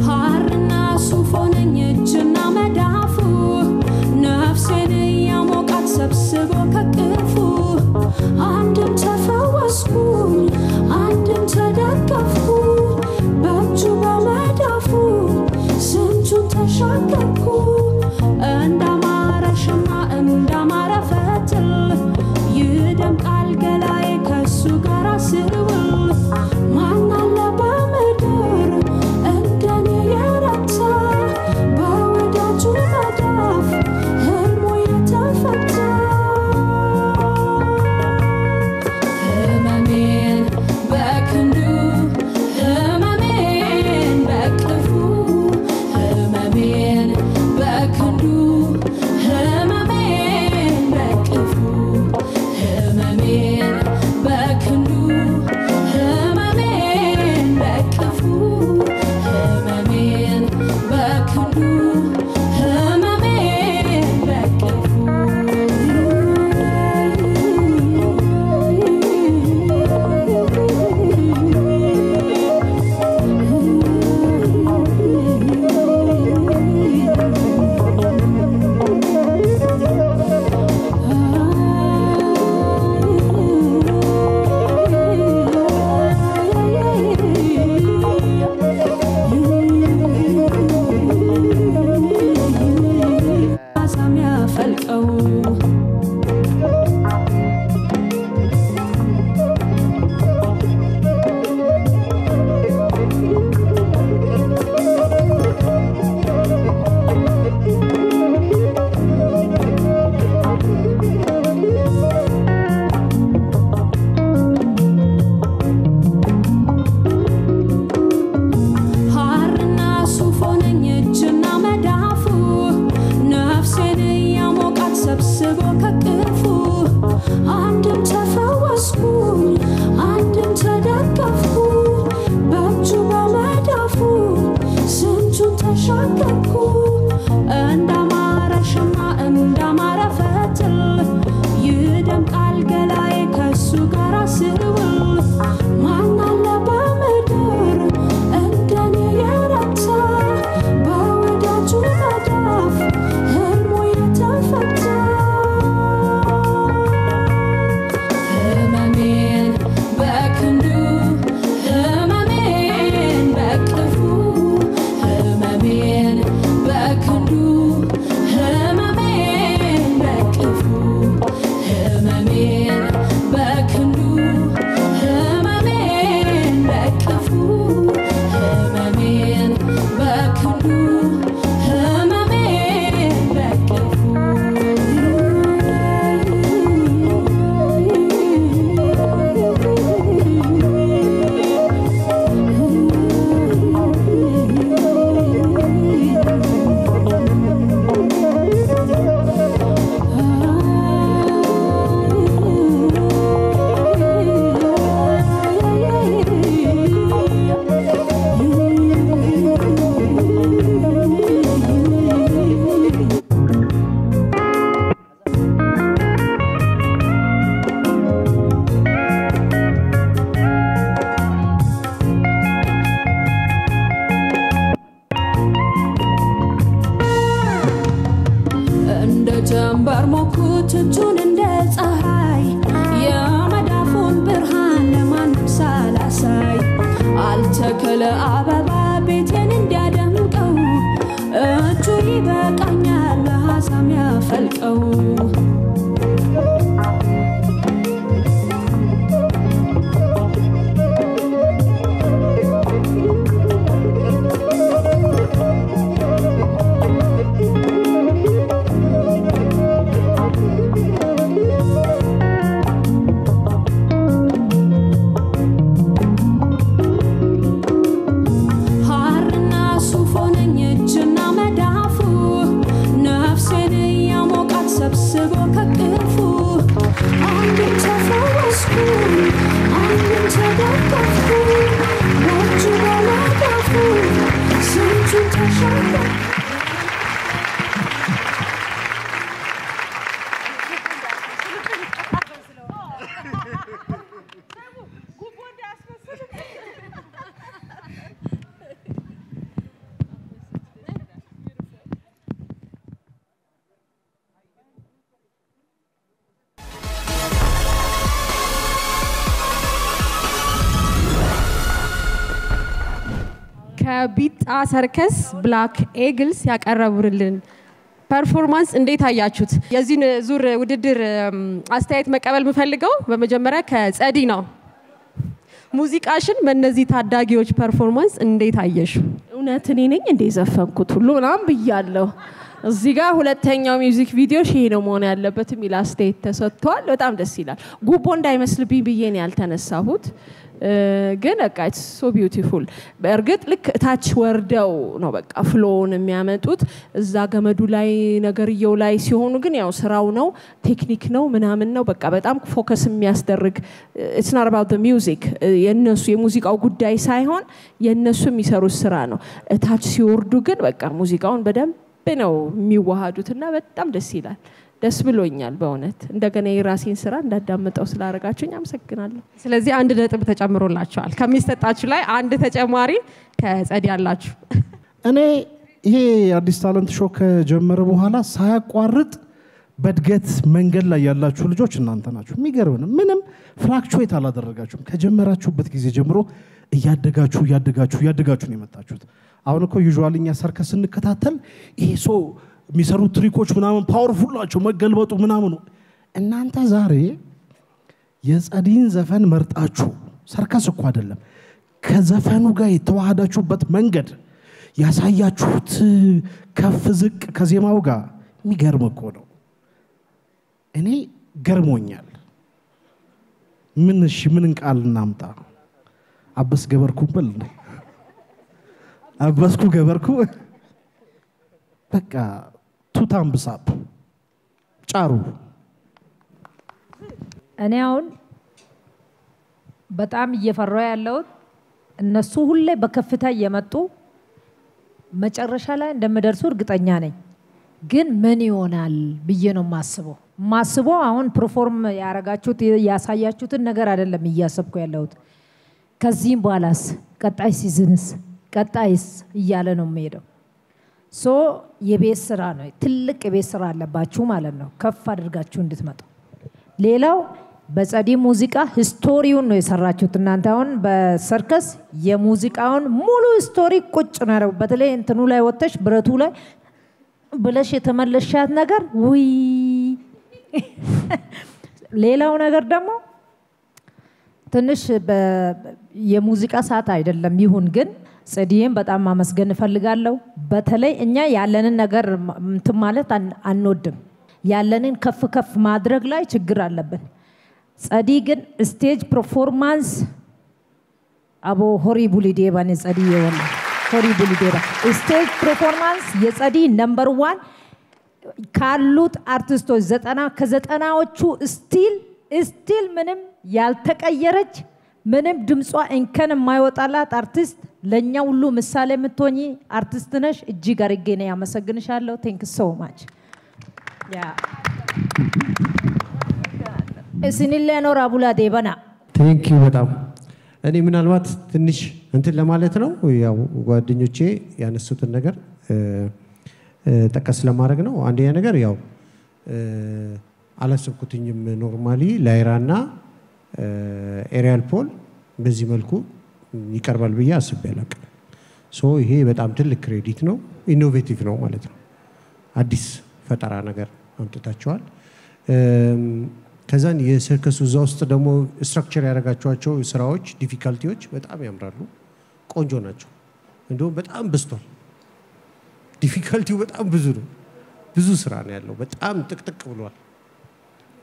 ሐርና ሱፍ ሆነኝ እጅና መዳፉ ነፍሴን ያሞቃት ሰብስቦ ጀንበር ሞኩት እጁን እንደ ፀሐይ የመዳፉን ብርሃን ለማንም ሳላሳይ አልተከለ አበባ ቤቴን እንዲያደምቀው እጁ ይበቃኛል ለሐሳም ያፈልቀው ከቢጣ ሰርከስ ብላክ ኤግልስ ያቀረቡልን ፐርፎርማንስ እንዴት አያችሁት? የዚህን ዙር ውድድር አስተያየት መቀበል የምፈልገው በመጀመሪያ ከጸዲ ነው። ሙዚቃሽን በእነዚህ ታዳጊዎች ፐርፎርማንስ እንዴት አየሽ? እውነት እኔ ነኝ እንደ ዘፈንኩት ሁሉ ምናምን ብያለሁ። እዚህ ጋር ሁለተኛው ሚውዚክ ቪዲዮ ይሄ ነው መሆን ያለበት የሚል አስተያየት ተሰጥቷል። በጣም ደስ ይላል። ጉቦ እንዳይመስልብኝ ብዬ ነው ያልተነሳሁት። ግን በቃ ኢትስ ሶ ቢዩቲፉል በእርግጥ ልክ ታች ወርደው ነው በቃ ፍሎውን የሚያመጡት እዛ ገመዱ ላይ ነገርየው ላይ ሲሆኑ ግን ያው ስራው ነው ቴክኒክ ነው ምናምን ነው በቃ በጣም ፎከስ የሚያስደርግ ኢትስ ናት አባውት ዘ ሚውዚክ የነሱ የሙዚቃው ጉዳይ ሳይሆን የነሱ የሚሰሩት ስራ ነው ታች ሲወርዱ ግን በቃ ሙዚቃውን በደንብ ነው የሚዋሃዱትና በጣም ደስ ይላል ደስ ብሎኛል በእውነት እንደገና የራሴን ስራ እንዳዳመጠው ስላረጋችሁኝ አመሰግናለሁ ስለዚህ አንድ ነጥብ ተጨምሮላችኋል ከሚሰጣችሁ ላይ አንድ ተጨማሪ ከጸዲ ያላችሁ እኔ ይሄ አዲስ ታለንት ሾው ከጀመረ በኋላ ሳያቋርጥ በድገት መንገድ ላይ ያላችሁ ልጆች እናንተ ናችሁ የሚገርም ነው ምንም ፍላክቹዌት አላደረጋችሁም ከጀመራችሁበት ጊዜ ጀምሮ እያደጋችሁ ነው የመጣችሁት አሁን እኮ ዩዥዋሊኛ ሰርከስ እንከታተል ይሄ ሶ የሚሰሩ ትሪኮች ምናምን ፓወርፉል ናቸው መገልበጡ ምናምን ነው እናንተ ዛሬ የጸዲን ዘፈን መርጣችሁ ሰርከስ እኮ አይደለም ከዘፈኑ ጋር የተዋሃዳችሁበት መንገድ ያሳያችሁት ከፍ ዝቅ ከዜማው ጋር የሚገርም እኮ ነው እኔ ገርሞኛል ምን ቃል እናምጣ አበስ ገበርኩ በል አበስኩ ገበርኩ በቃ ቱታም ብሳብ ጫሩ እኔ አሁን በጣም እየፈራው ያለው እነሱ ሁሌ በከፍታ እየመጡ መጨረሻ ላይ እንደምደርሱ እርግጠኛ ነኝ ግን ምን ይሆናል ብዬ ነው ማስበው አሁን ፐርፎርም ያረጋችሁት ያሳያችሁትን ነገር አይደለም እያሰብኩ ያለሁት ከዚህም በኋላስ ቀጣይ ሲዝንስ ቀጣይስ እያለ ነው የሚሄደው ሶ የቤት ስራ ነው ትልቅ የቤት ስራ አለባችሁ ማለት ነው ከፍ አድርጋችሁ እንድትመጡ ሌላው በጸዲ ሙዚቃ ሂስቶሪውን ነው የሰራችሁት እናንተ አሁን በሰርከስ የሙዚቃውን ሙሉ ሂስቶሪ ቁጭ ነው በተለይ እንትኑ ላይ ወጥተሽ ብረቱ ላይ ብለሽ የተመለሻት ነገር ውይ ሌላው ነገር ደግሞ ትንሽ የሙዚቃ ሰዓት አይደለም ይሁን ግን ጸዲዬን በጣም ማመስገን እፈልጋለሁ በተለይ እኛ ያለንን ነገር እንትን ማለት አንወድም ያለንን ከፍ ማድረግ ላይ ችግር አለብን ጸዲ ግን ስቴጅ ፐርፎርማንስ አቦ ሆሪቡል ዴባን ጸዲ የወላ ሆሪቡል ዴባ ስቴጅ ፐርፎርማንስ የጸዲ ነምበር 1 ካሉት አርቲስቶች 90 ከ90ዎቹ ስቲል ምንም ያልተቀየረች ምንም ድምጿ እንከን የማይወጣላት አርቲስት ለኛ ሁሉ ምሳሌ የምትሆኚ አርቲስት ነሽ እጅግ አድርጌ ነው ያመሰግንሻለሁ ቴንክ ሶ ማች ያ እስኒሌኖ ራቡላ ዴባና ቴንክ ዩ በጣም እኔ ምናልባት ትንሽ እንትን ለማለት ነው ያው ጓደኞቼ ያነሱትን ነገር ጠቀስ ለማድረግ ነው አንደኛ ነገር ያው አላሰብኩትኝም ኖርማሊ ላይራና ኤሪያል ፖል በዚህ መልኩ ይቀርባል ብዬ አስቤ አላውቅም ሶ ይሄ በጣም ትልቅ ክሬዲት ነው ኢኖቬቲቭ ነው ማለት ነው አዲስ ፈጠራ ነገር አምጥታቸዋል ከዛን የሰርከሱ ውስጥ ደግሞ ስትራክቸር ያደረጋቸው ስራዎች ዲፊካልቲዎች በጣም ያምራሉ ቆንጆ ናቸው እንደውም በጣም በዝቷል ዲፊካልቲው በጣም ብዙ ስራ ነው ያለው በጣም ጥቅጥቅ ብሏል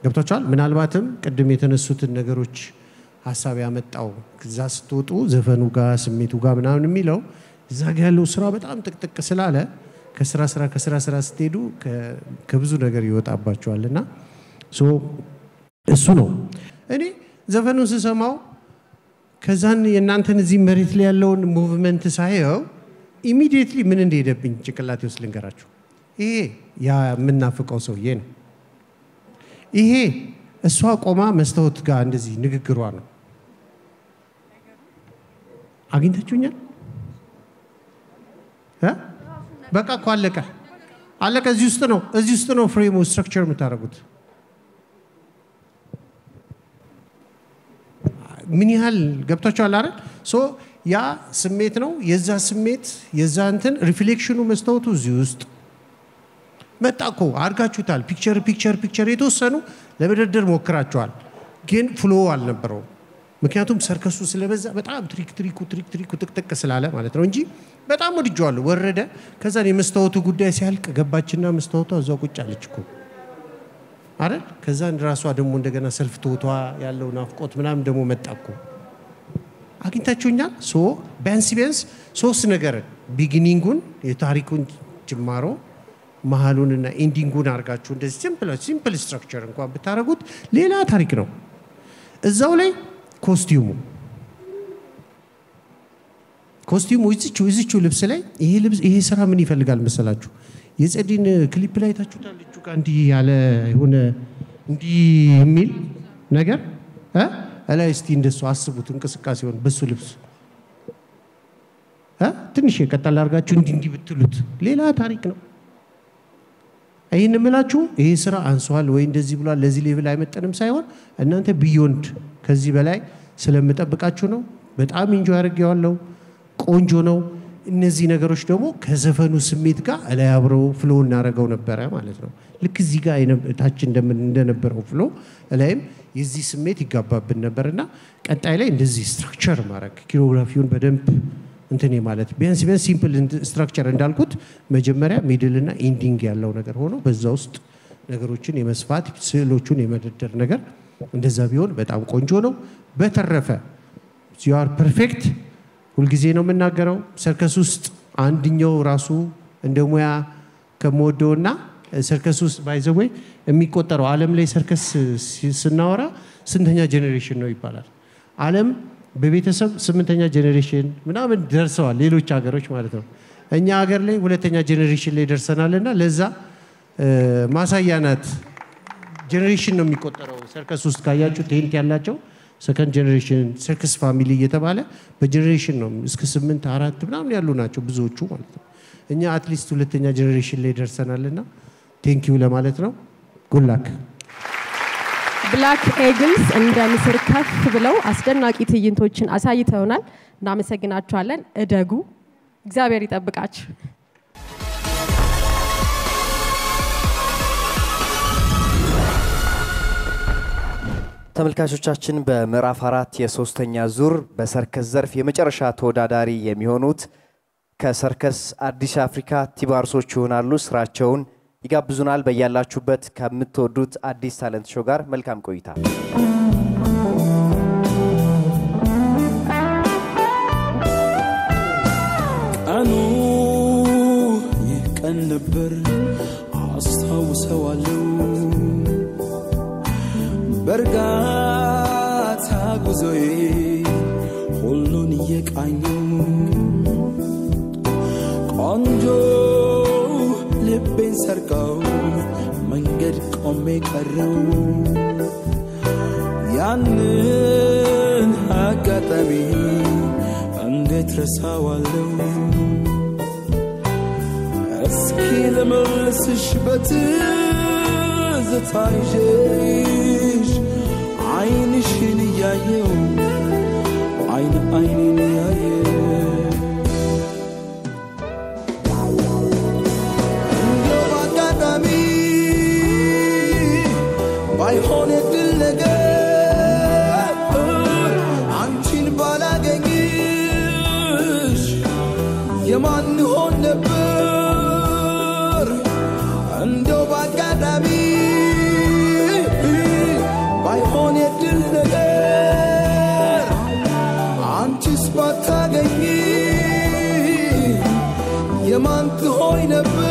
ገብታችኋል ምናልባትም ቅድም የተነሱትን ነገሮች ሐሳብ ያመጣው ከዛ ስትወጡ ዘፈኑ ጋር ስሜቱ ጋር ምናምን የሚለው እዛ ጋር ያለው ስራ በጣም ጥቅጥቅ ስላለ ከስራ ስትሄዱ ከብዙ ነገር ይወጣባቸዋልና ሶ እሱ ነው እኔ ዘፈኑን ስሰማው ከዛን የናንተን እዚህ መሬት ላይ ያለውን ሙቭመንት ሳይው ኢሚዲየትሊ ምን እንደሄደብኝ ጭንቅላቴ ውስጥ ልንገራችሁ ይሄ ያ ምናፍቀው ሰውዬ ነው ይሄ እሷ ቆማ መስታወት ጋር እንደዚህ ንግግሯ ነው አግኝታችሁኛል በቃ እኮ አለቀ እዚህ ውስጥ ነው ፍሬሙ ስትራክቸር የምታደርጉት ምን ያህል ገብታችኋል አይደል ሶ ያ ስሜት ነው የዛ ስሜት የዛ እንትን ሪፍሌክሽኑ መስታወቱ እዚህ ውስጥ መጣኮ አርጋችሁታል ፒክቸር የተወሰኑ ለመደርደር ሞክራችኋል ግን ፍሎ አልነበረው ምክንያቱም ሰርከሱ ስለበዛ በጣም ትሪኩ ጥቅጥቅ ስላለ ማለት ነው እንጂ በጣም ወድጄዋለሁ ወረደ ከዛ የመስታወቱ ጉዳይ ሲያልቅ ገባችና መስታወቷ እዛው ቁጭ አለች እኮ አይደል ከዛ ራሷ ደግሞ እንደገና ሰልፍ ቶቷ ያለው ናፍቆት ምናምን ደግሞ መጣኩ አግኝታችሁኛል ሶ ቢያንስ ሶስት ነገር ቢጊኒንጉን የታሪኩን ጅማሮ መሃሉንና ኤንዲንጉን አርጋችሁ እንደዚህ ሲምፕል ስትራክቸር እንኳን ብታረጉት ሌላ ታሪክ ነው እዛው ላይ ኮስቲዩሙ እዚቹ ልብስ ላይ ይሄ ስራ ምን ይፈልጋል መሰላችሁ የጸዲን ክሊፕ ላይ ታችሁታል ልጁ ጋር እንዲህ ያለ የሆነ እንዲህ የሚል ነገር አላይ እስቲ እንደሱ አስቡት እንቅስቃሴውን በሱ ልብስ ትንሽ የቀጠል አርጋችሁ እንዲህ ብትሉት ሌላ ታሪክ ነው አይን ምላችሁ ይሄ ስራ አንሷል ወይ እንደዚህ ብሏል ለዚህ ሌቭል አይመጣንም ሳይሆን እናንተ ቢዮንድ ከዚህ በላይ ስለምጠብቃችሁ ነው በጣም ኢንጆይ አድርጌዋለሁ ቆንጆ ነው እነዚህ ነገሮች ደግሞ ከዘፈኑ ስሜት ጋር ላይ አብረው ፍሎ እናረጋው ነበር ማለት ነው ልክ እዚህ ጋር ታች እንደነበረው ፍሎ ላይም የዚህ ስሜት ይጋባብን ነበርና ቀጣይ ላይ እንደዚህ ስትራክቸር ማረክ ኮሪዮግራፊውን በደንብ እንተኔ ማለት ቢያንስ ሲምፕል ስትራክቸር እንዳልኩት መጀመሪያ ሚድል እና ኤንዲንግ ያለው ነገር ሆኖ በዛ ውስጥ ነገሮችን የመስፋት ስዕሎቹን የመደርደር ነገር እንደዛ ቢሆን በጣም ቆንጆ ነው በተረፈ you are perfect ሁልጊዜ ነው የምናገረው ሰርከስ ውስጥ አንድኛው ራሱ እንደሙያ ከሞዶና ሰርከስ ውስጥ ባይዘው የሚቆጠረው ዓለም ላይ ሰርከስ ስናወራ ስንተኛ ጄኔሬሽን ነው ይባላል ዓለም በቤተሰብ 8ኛ ጄኔሬሽን ምናምን ደርሰዋል ሌሎች ሀገሮች ማለት ነው እኛ ሀገር ላይ 2ኛ ጄኔሬሽን ላይ ደርሰናልና ለዛ ማሳያናት ጄኔሬሽን ነው የሚቆጠረው ሰርከስ ውስጥ ካያችሁ ቴንት ያላቸው ሰከንድ ጄኔሬሽን ሰርከስ ፋሚሊ እየተባለ በጄኔሬሽን ነው እስከ 8 4 ምናምን ያሉ ናቸው ብዙዎቹ ማለት ነው እኛ አትሊስት 2ኛ ጄኔሬሽን ላይ ደርሰናልና ቴንክ ዩ ለማለት ነው ጉድ ላክ ብላክ ኤግልስ እንደ ንስር ከፍ ብለው አስደናቂ ትዕይንቶችን አሳይተውናል እናመሰግናችኋለን እደጉ እግዚአብሔር ይጠብቃችሁ ተመልካቾቻችን በምዕራፍ 4 የሶስተኛ ዙር በሰርከስ ዘርፍ የመጨረሻ ተወዳዳሪ የሚሆኑት ከሰርከስ አዲስ አፍሪካ ቲባርሶች ይሆናሉ ስራቸውን ይጋብዙናል በያላችሁበት ከምትወዱት አዲስ ታለንት ሾው ጋር መልካም ቆይታ ቀኑ ይቀን ነበር አስታውሰዋለሁ በርጋታ ጉዞዬ ሁሉን እየቃኙ ቆንጆ ልቤን ሰርቀው መንገድ ቆሜ ቀረው ያንን አጋጣሚ እንዴት ረሳዋለሁ እስኪ ልመልስሽ በትዝታ ትዝታይሽ አይንሽን እያየው አይኔን እያየው እንደው በአጋጣሚ ባይሆን የድል ነገር አንቺን ባላገኝሽ የማን ሆን ነበር እንደው በአጋጣሚ ባይሆን የድል ነገር አንቺስ ባታገኝ የማን ትሆይ ነበር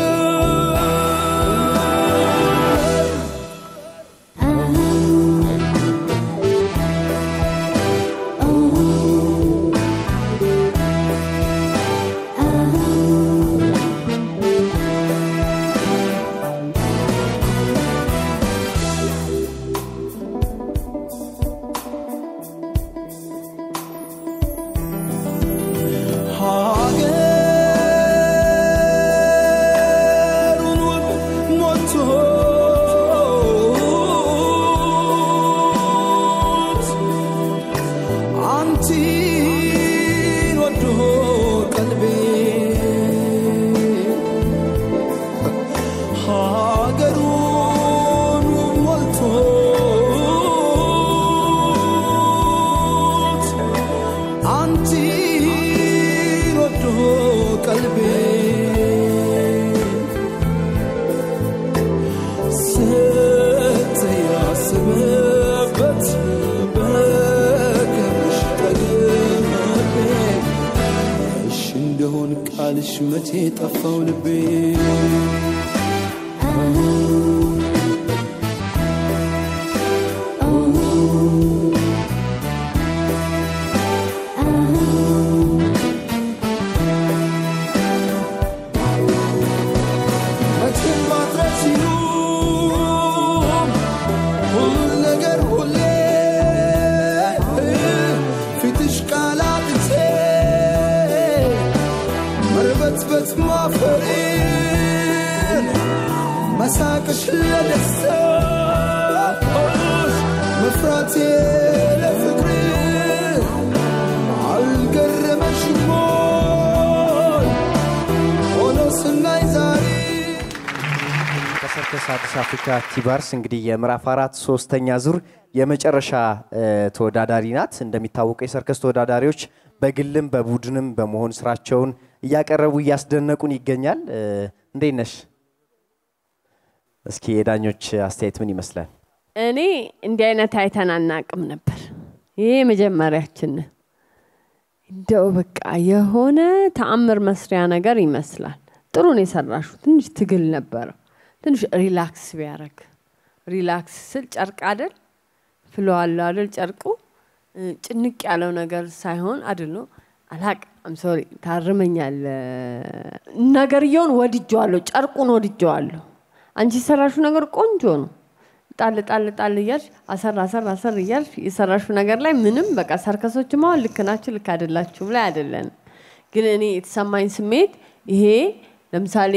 መቼ ጠፋው ልቤ مساقش لدستاش مفراتي لفكري عالقرم الشمال ونص النايزاري ከሰርከስ አዲስ አፍሪካ ቲባርስ እንግዲህ የምዕራፍ 4 ሶስተኛ ዙር የመጨረሻ ተወዳዳሪ ናት። እንደሚታወቀው የሰርከስ ተወዳዳሪዎች በግልም በቡድንም በመሆን ስራቸውን እያቀረቡ እያስደነቁን ይገኛል። እንዴት ነሽ? እስኪ የዳኞች አስተያየት ምን ይመስላል? እኔ እንዲህ አይነት አይተናናቅም ነበር። ይሄ መጀመሪያችን እንደው በቃ የሆነ ተአምር መስሪያ ነገር ይመስላል። ጥሩ ነው የሰራሽው። ትንሽ ትግል ነበር። ትንሽ ሪላክስ ቢያረግ ሪላክስ ስል ጨርቅ አይደል ፍሎ አይደል ጨርቁ ጭንቅ ያለው ነገር ሳይሆን አይደል ነው አላቅ አም ሶሪ ታርመኛል ነገርየውን ወድጄዋለሁ ጨርቁን ወድጄዋለሁ አንቺ ሰራሹ ነገር ቆንጆ ነው ጣል ይያልሽ አሰር ይያልሽ የሰራሹ ነገር ላይ ምንም በቃ ሰርከሶች ማው ልክናችሁ ልክ አይደላችሁ ላይ አይደለን ግን እኔ የተሰማኝ ስሜት ይሄ ለምሳሌ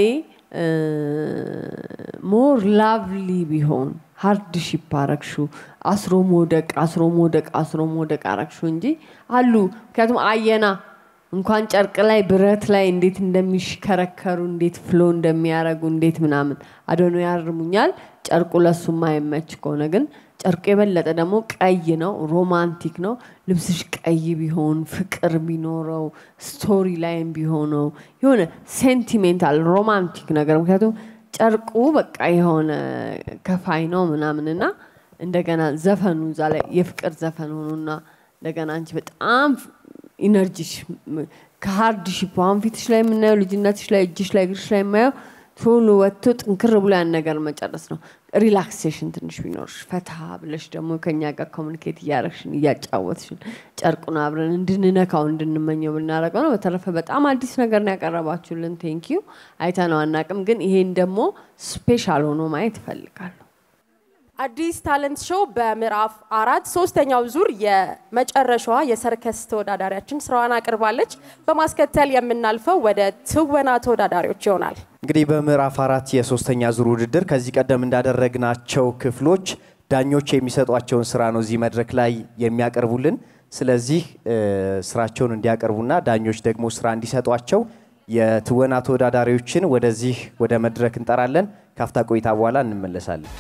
ሞር ላቭሊ ቢሆን ሃርድሺፕ አረክሹ አስሮ ሞደቅ አረክሹ እንጂ አሉ ምክንያቱም አየና እንኳን ጨርቅ ላይ ብረት ላይ እንዴት እንደሚሽከረከሩ እንዴት ፍሎ እንደሚያረጉ እንዴት ምናምን አዶኖ ያርሙኛል ጨርቁ ለሱ ማይመች ከሆነ ግን ጨርቁ የበለጠ ደግሞ ቀይ ነው ሮማንቲክ ነው ልብስሽ ቀይ ቢሆን ፍቅር ቢኖረው ስቶሪ ላይን ቢሆነው የሆነ ሴንቲሜንታል ሮማንቲክ ነገር ምክንያቱም ጨርቁ በቃ የሆነ ከፋይ ነው ምናምንና እንደገና ዘፈኑ ዛለ የፍቅር ዘፈን ሆኖና እንደገና አንቺ በጣም ኢነርጂሽ ከሃርድሺፕ አንፊትሽ ላይ ምናየው ልጅነትሽ ላይ እጅሽ ላይ ግርሽ ላይ ማየው ቶሎ ወጥቶ ጥንክር ብሎ ያን ነገር መጨረስ ነው ሪላክሴሽን ትንሽ ቢኖርሽ ፈታ ብለሽ ደግሞ ከኛ ጋር ኮሙኒኬት ያያረክሽን ያጫወትሽን ጨርቁን አብረን እንድንነካው እንድንመኘው ብናረቀው ነው በተረፈ በጣም አዲስ ነገር ነው ያቀረባችሁልን ቴንክ ዩ አይታናው አናቅም ግን ይሄን ደግሞ ስፔሻል ሆኖ ማየት ፈልጋለሁ አዲስ ታለንት ሾው በምዕራፍ 4 ሶስተኛው ዙር የመጨረሻዋ የሰርከስ ተወዳዳሪያችን ስራዋን አቅርባለች። በማስከተል የምናልፈው ወደ ትወና ተወዳዳሪዎች ይሆናል። እንግዲህ በምዕራፍ 4 የሶስተኛ ዙር ውድድር ከዚህ ቀደም እንዳደረግናቸው ክፍሎች ዳኞች የሚሰጧቸውን ስራ ነው እዚህ መድረክ ላይ የሚያቀርቡልን። ስለዚህ ስራቸውን እንዲያቀርቡና ዳኞች ደግሞ ስራ እንዲሰጧቸው የትወና ተወዳዳሪዎችን ወደዚህ ወደ መድረክ እንጠራለን። ካፍታ ቆይታ በኋላ እንመለሳለን።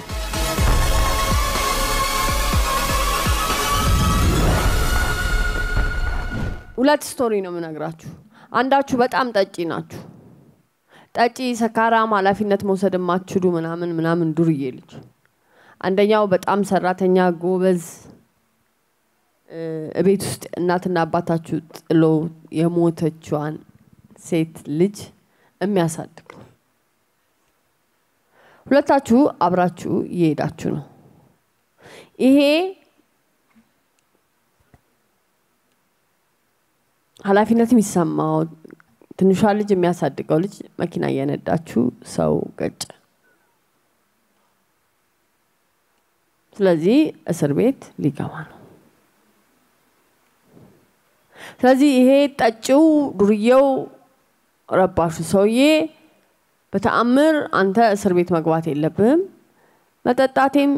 ሁለት ስቶሪ ነው የምነግራችሁ። አንዳችሁ በጣም ጠጪ ናችሁ። ጠጪ ሰካራም ኃላፊነት መውሰድ የማትችሉ ምናምን ዱርዬ ልጅ። አንደኛው በጣም ሰራተኛ ጎበዝ ቤት ውስጥ እናትና አባታችሁ ጥሎ የሞተችዋን ሴት ልጅ የሚያሳድግ። ሁለታችሁ አብራችሁ እየሄዳችሁ ነው። ይሄ ኃላፊነት የሚሰማው ትንሿ ልጅ የሚያሳድገው ልጅ መኪና እየነዳችሁ ሰው ገጨ። ስለዚህ እስር ቤት ሊገባ ነው። ስለዚህ ይሄ ጠጪው ዱርዬው ረባሹ ሰውዬ በተአምር አንተ እስር ቤት መግባት የለብህም፣ መጠጣቴም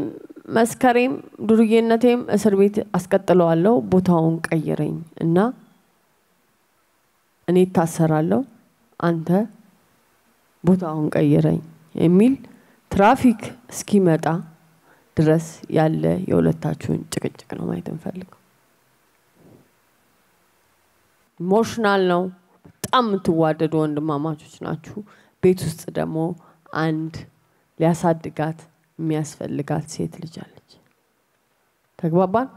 መስከሬም ዱርዬነቴም እስር ቤት አስቀጥለዋለሁ፣ ቦታውን ቀይረኝ እና እኔ ታሰራለሁ፣ አንተ ቦታውን ቀይረኝ የሚል ትራፊክ እስኪመጣ ድረስ ያለ የሁለታችሁን ጭቅጭቅ ነው ማየት እንፈልገው። ኢሞሽናል ነው። በጣም የምትዋደዱ ወንድማማቾች ናችሁ። ቤት ውስጥ ደግሞ አንድ ሊያሳድጋት የሚያስፈልጋት ሴት ልጅ አለች። ተግባባን?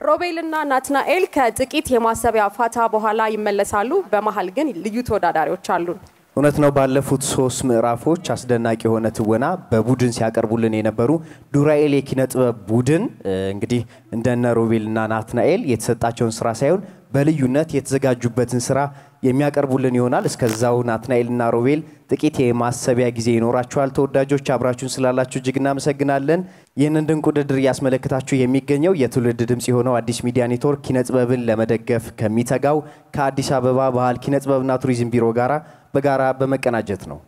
ሮቤልና ናትናኤል ከጥቂት የማሰቢያ ፋታ በኋላ ይመለሳሉ። በመሃል ግን ልዩ ተወዳዳሪዎች አሉን። እውነት ነው። ባለፉት 3 ምዕራፎች አስደናቂ የሆነ ትወና በቡድን ሲያቀርቡልን የነበሩ ዱራኤል የኪነ ጥበብ ቡድን እንግዲህ እንደነ ሮቤልና ናትናኤል የተሰጣቸውን ስራ ሳይሆን በልዩነት የተዘጋጁበትን ስራ የሚያቀርቡልን ይሆናል። እስከዛው ናትናኤልና ሮቤል ጥቂት የማሰቢያ ጊዜ ይኖራቸዋል። ተወዳጆች አብራችሁን ስላላችሁ እጅግ እናመሰግናለን። ይህንን ድንቅ ውድድር እያስመለከታችሁ የሚገኘው የትውልድ ድምጽ የሆነው አዲስ ሚዲያ ኔትወርክ ኪነ ጥበብን ለመደገፍ ከሚተጋው ከአዲስ አበባ ባህል ኪነ ጥበብና ቱሪዝም ቢሮ ጋራ በጋራ በመቀናጀት ነው።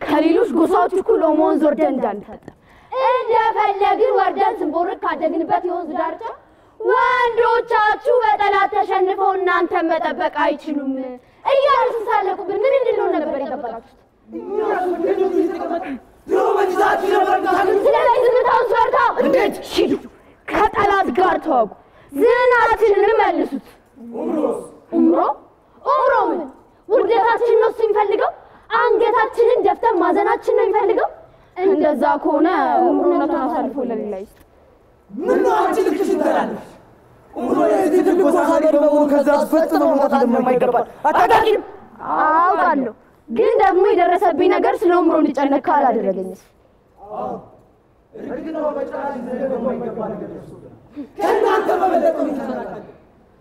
ከሌሎች ጎሳዎች እኩል ወንዝ ወርደን እንዳንፈጠ እንደፈለግን ወርደን ስንቦርቅ ካደግንበት የወንዝ ዳርቻ ወንዶቻችሁ በጠላት ተሸንፈው እናንተን መጠበቅ አይችሉም እያሉ ሲሳለቁብን ምን እንድንሆን ነበር የጠበቃችሁት? ስለዚህ ዝምታውን ሰርታ እንዴት ሂዱ ከጠላት ጋር ተዋጉ፣ ዝናችንን መልሱት። ኡምሮ ምን ውርደታችን ነው የሚፈልገው? አንገታችንን ደፍተን ማዘናችን ነው የሚፈልገው? እንደዛ ከሆነ ኡምሮነቱን አሳልፎ ለሌላ ይስጥ። ምን ነው አንቺ ልክሽ ትላለሽ? ኡምሮ የዚህ ጎሳ ሀገር በመሆኑ ከዛ ፈጽሞ መውጣት እንደማይገባ አታውቂም? አውቃለሁ፣ ግን ደግሞ የደረሰብኝ ነገር ስለ ኡምሮ እንድጨነቅ ካላደረገኝስ? እርግጥ ነው በጭራሽ እንደማይገባ ነገር ደርሶብናል። ከእናንተ በበለጠ ይተናቃል።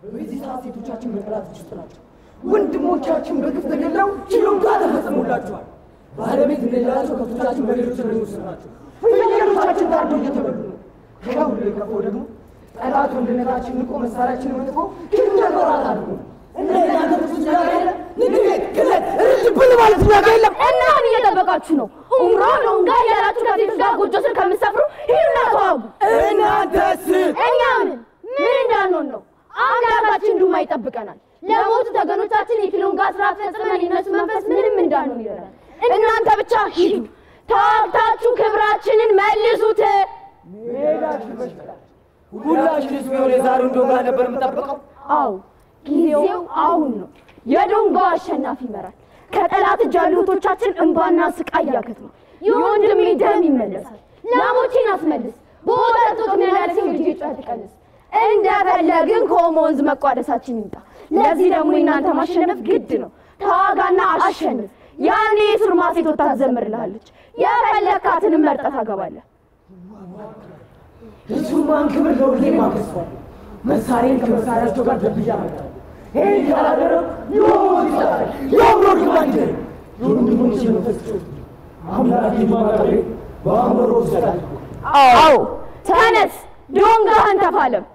በዚህ ሰዓት ሴቶቻችን በጠላት ውስጥ ናቸው። ወንድሞቻችን በግፍ ተገለው ችሎታ ተፈጽሞላቸዋል። ባለቤት እንደሌላቸው ከብቶቻችን በሌሎች እረኞች ስር ናቸው። ፍየሎቻችን ታርደው እየተበሉ ነው። ከሁሉ የከፋው ደግሞ ጠላት ወንድነታችን ንቆ መሳሪያችንን መጥፎ ግን ተቆራጥ አድርጎ እናም እየጠበቃችሁ ነው ኡምራ ሎንጋ ያላችሁ ከሴቶች ጋር ጎጆ ስር ከምትሰፍሩ ሂዱና ተዋጉ እናንተስ እኛ ምን እንዳንሆን ነው አምላካችን ዱማ ይጠብቀናል ለሞቱ ተገኖቻችን የፊሎንጋ ስራ ፈጽመን የነሱ መንፈስ ምንም እንዳንሆን ይረዳል እናንተ ብቻ ሂዱ ታውታችሁ ክብራችንን መልሱት ሜዳችን መሽቀላል ሁላችንስ ቢሆን የዛሬውን ዶንጋ ነበር የምጠብቀው አዎ ጊዜው አሁን ነው የዶንጋ አሸናፊ ይመራል ከጠላት እጅ ያሉ እህቶቻችን እንባና ስቃይ ያከትማል የወንድሜ ደም ይመለሳል ላሞቼን አስመልስ በወተቶት ሚያላቸው ልጅ ጫትቀልስ እንደፈለግን ከኦሞ ወንዝ መቋደሳችን ይምጣ ለዚህ ደግሞ እናንተ ማሸነፍ ግድ ነው ተዋጋና አሸንፍ ያኔ ሱርማ ሴት ወጣት ዘምርልሃለች የፈለካትንም መርጠህ ታገባለህ የሱርማን ክብር ለሁሌ ማከስፋል መሳሪያን ከመሳሪያቸው ጋር ደብያ መጣል ይህን ካላደረግ ሊሆን ይችላል የአምሮድ ማንደር የወንድሞች መንፈስ አምላክ ማቀሬ በአምሮ ይሰጣል አዎ ተነስ ዶንጋህን ተፋለም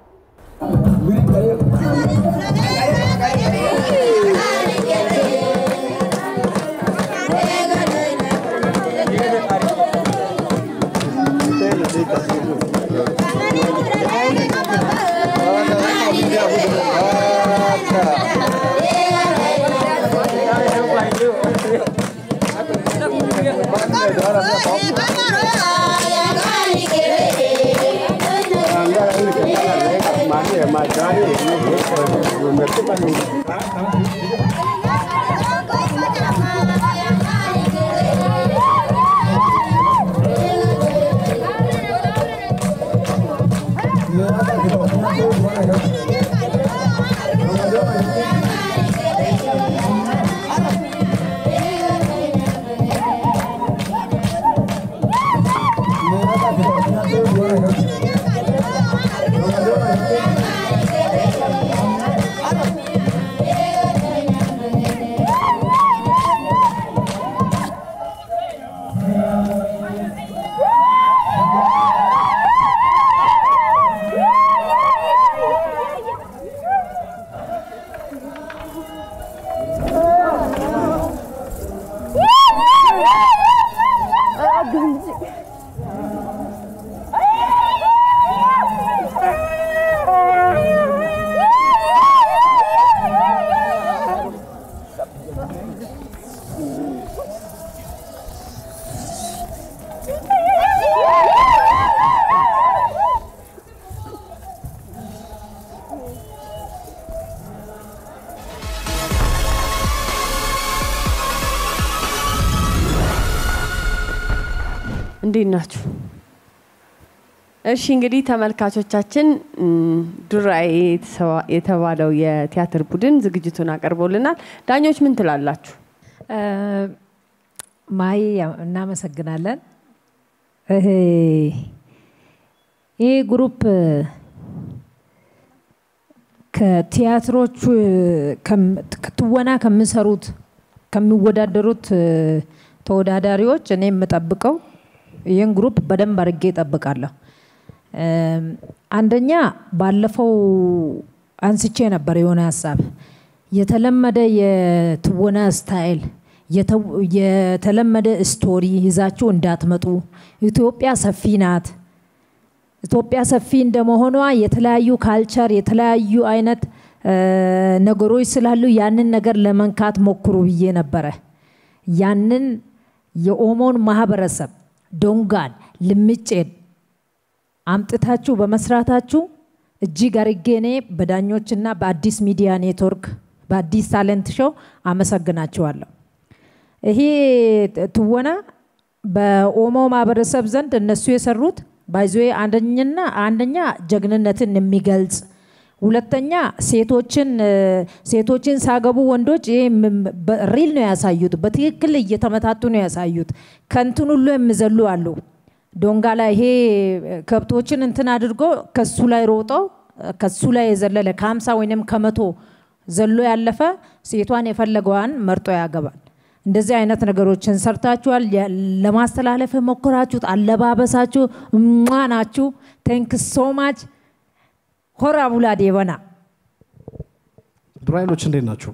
እንዴት ናችሁ? እሺ እንግዲህ ተመልካቾቻችን ዱራኤ የተባለው የቲያትር ቡድን ዝግጅቱን አቀርቦልናል። ዳኞች ምን ትላላችሁ? ማይ እናመሰግናለን። ይሄ ግሩፕ ከቲያትሮቹ ከትወና ከሚሰሩት ከሚወዳደሩት ተወዳዳሪዎች እኔ የምጠብቀው ይህን ግሩፕ በደንብ አድርጌ እጠብቃለሁ። አንደኛ ባለፈው አንስቼ ነበር የሆነ ሀሳብ የተለመደ የትወና ስታይል የተለመደ ስቶሪ ይዛችሁ እንዳትመጡ። ኢትዮጵያ ሰፊ ናት። ኢትዮጵያ ሰፊ እንደመሆኗ የተለያዩ ካልቸር የተለያዩ አይነት ነገሮች ስላሉ ያንን ነገር ለመንካት ሞክሩ ብዬ ነበረ። ያንን የኦሞን ማህበረሰብ ዶንጋን ልምጬን አምጥታችሁ በመስራታችሁ እጅግ አርጌ እኔ በዳኞችና በአዲስ ሚዲያ ኔትወርክ በአዲስ ታለንት ሾው አመሰግናችኋለሁ። ይሄ ትወና በኦሞ ማህበረሰብ ዘንድ እነሱ የሰሩት ባይዞዬ አንደኛ ጀግንነትን የሚገልጽ ሁለተኛ ሴቶችን ሳገቡ ወንዶች ይሄ ሪል ነው ያሳዩት። በትክክል እየተመታቱ ነው ያሳዩት። ከንቱን ሁሉ የሚዘሉ አሉ። ዶንጋ ላይ ይሄ ከብቶችን እንትን አድርጎ ከሱ ላይ ሮጦ ከሱ ላይ የዘለለ ከ50 ወይንም ከ100 ዘሎ ያለፈ ሴቷን የፈለገዋን መርጦ ያገባል። እንደዚህ አይነት ነገሮችን ሰርታችኋል። ለማስተላለፍ ሞክራችሁት አለባበሳችሁ ማናችሁ። ቴንክ ሶ ማች ሆራ ቡላ ዴበና ድራይሎች እንዴት ናችሁ?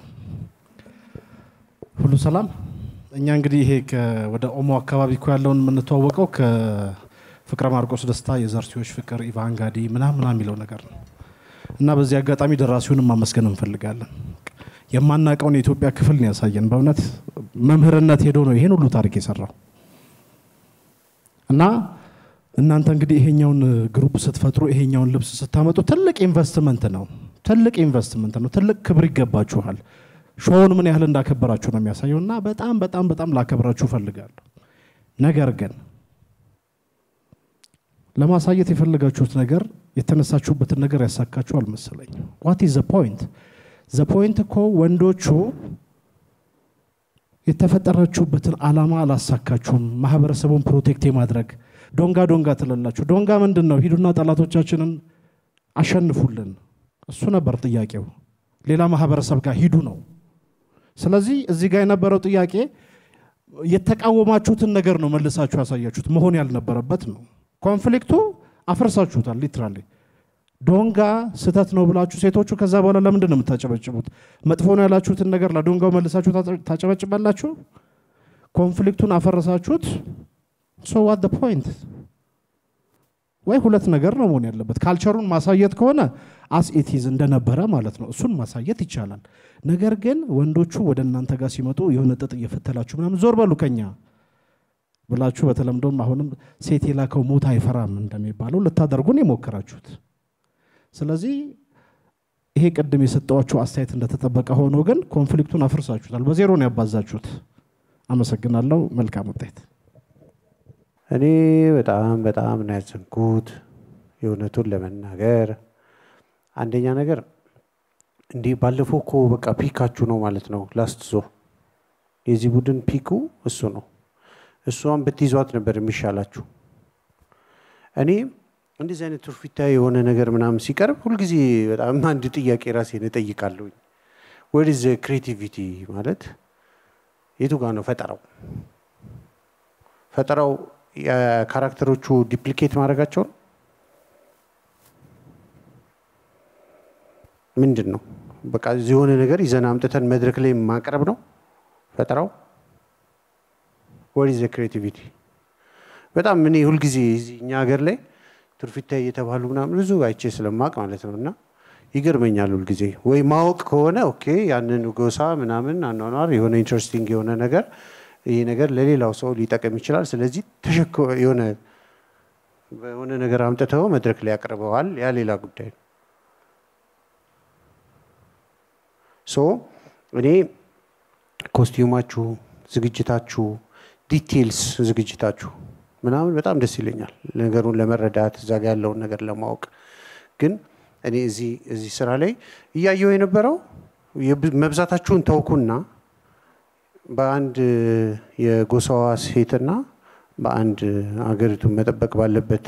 ሁሉ ሰላም? እኛ እንግዲህ ይሄ ወደ ኦሞ አካባቢ እኮ ያለውን የምንተዋወቀው ከፍቅረ ማርቆስ ደስታ፣ የዘርሲዎች ፍቅር፣ ኢቫንጋዲ ምናምን የሚለው ነገር ነው እና በዚህ አጋጣሚ ደራሲውንም ማመስገን እንፈልጋለን። የማናውቀውን የኢትዮጵያ ክፍል ነው ያሳየን። በእውነት መምህርነት ሄዶ ነው ይሄን ሁሉ ታሪክ የሰራው እና እናንተ እንግዲህ ይሄኛውን ግሩፕ ስትፈጥሩ ይሄኛውን ልብስ ስታመጡ ትልቅ ኢንቨስትመንት ነው። ትልቅ ክብር ይገባችኋል። ሾውን ምን ያህል እንዳከበራችሁ ነው የሚያሳየውና በጣም ላከብራችሁ ፈልጋለሁ። ነገር ግን ለማሳየት የፈለጋችሁት ነገር የተነሳችሁበትን ነገር ያሳካችሁ አልመሰለኝ። what is the point? the point እኮ ወንዶቹ የተፈጠራችሁበትን ዓላማ አላሳካችሁም። ማህበረሰቡን ፕሮቴክት የማድረግ ዶንጋ ትላላችሁ። ዶንጋ ምንድነው? ሂዱና ጠላቶቻችንን አሸንፉልን። እሱ ነበር ጥያቄው። ሌላ ማህበረሰብ ጋር ሂዱ ነው። ስለዚህ እዚህ ጋር የነበረው ጥያቄ የተቃወማችሁትን ነገር ነው መልሳችሁ ያሳያችሁት። መሆን ያልነበረበት ነው። ኮንፍሊክቱ አፈርሳችሁታል ሊትራሊ። ዶንጋ ስተት ነው ብላችሁ ሴቶቹ ከዛ በኋላ ለምንድን ነው የምታጨበጭቡት? መጥፎ ነው ያላችሁትን ነገር ለዶንጋው መልሳችሁ ታጨበጭባላችሁ? ኮንፍሊክቱን አፈረሳችሁት። so what the point? ወይ ሁለት ነገር ነው መሆን ያለበት። ካልቸሩን ማሳየት ከሆነ as it is እንደነበረ ማለት ነው እሱን ማሳየት ይቻላል። ነገር ግን ወንዶቹ ወደ እናንተ ጋር ሲመጡ የሆነ ጥጥ እየፈተላችሁ ምናምን ዞር በሉ ከኛ ብላችሁ በተለምዶም አሁንም ሴት የላከው ሞት አይፈራም እንደሚባለው ልታደርጉን የሞከራችሁት። ስለዚህ ይሄ ቅድም የሰጠዋችሁ አስተያየት እንደተጠበቀ ሆኖ ግን ኮንፍሊክቱን አፍርሳችሁታል። በዜሮ ነው ያባዛችሁት። አመሰግናለሁ። መልካም ውጤት። እኔ በጣም ነው ያዘንኩት የእውነቱን ለመናገር። አንደኛ ነገር እንዲህ ባለፈው እኮ በቃ ፒካችሁ ነው ማለት ነው። ላስት ዞ የዚህ ቡድን ፒኩ እሱ ነው። እሷን ብትይዟት ነበር የሚሻላችሁ። እኔ እንደዚህ አይነት ቱርፊታ የሆነ ነገር ምናምን ሲቀርብ ሁልጊዜ በጣም አንድ ጥያቄ ራሴን እጠይቃለሁ። what is the creativity ማለት የቱ ጋር ነው ፈጠራው የካራክተሮቹ ዲፕሊኬት ማድረጋቸው ምንድነው? በቃ የሆነ ነገር ይዘና አምጥተን መድረክ ላይ ማቅረብ ነው ፈጠራው? what is the creativity? በጣም እኔ ሁልጊዜ እኛ ሀገር ላይ ቱርፊታ እየተባሉ ምናምን ብዙ አይቼ ስለማቅ ማለት ነውና ይገርመኛል ሁልጊዜ። ወይ ማወቅ ከሆነ ኦኬ ያንን ጎሳ ምናምን አኗኗር የሆነ ኢንትረስቲንግ የሆነ ነገር ይሄ ነገር ለሌላው ሰው ሊጠቅም ይችላል። ስለዚህ የሆነ ነገር አምጥተው መድረክ ላይ ያቀርበዋል። ያ ሌላ ጉዳይ ነው። እኔ ኮስቲዩማችሁ፣ ዝግጅታችሁ፣ ዲቴልስ ዝግጅታችሁ ምናምን በጣም ደስ ይለኛል። ነገሩን ለመረዳት እዛ ጋር ያለውን ነገር ለማወቅ ግን እኔ እዚህ ስራ ላይ እያየው የነበረው መብዛታችሁን ተውኩና በአንድ የጎሳዋ ሴትና በአንድ አገሪቱን መጠበቅ ባለበት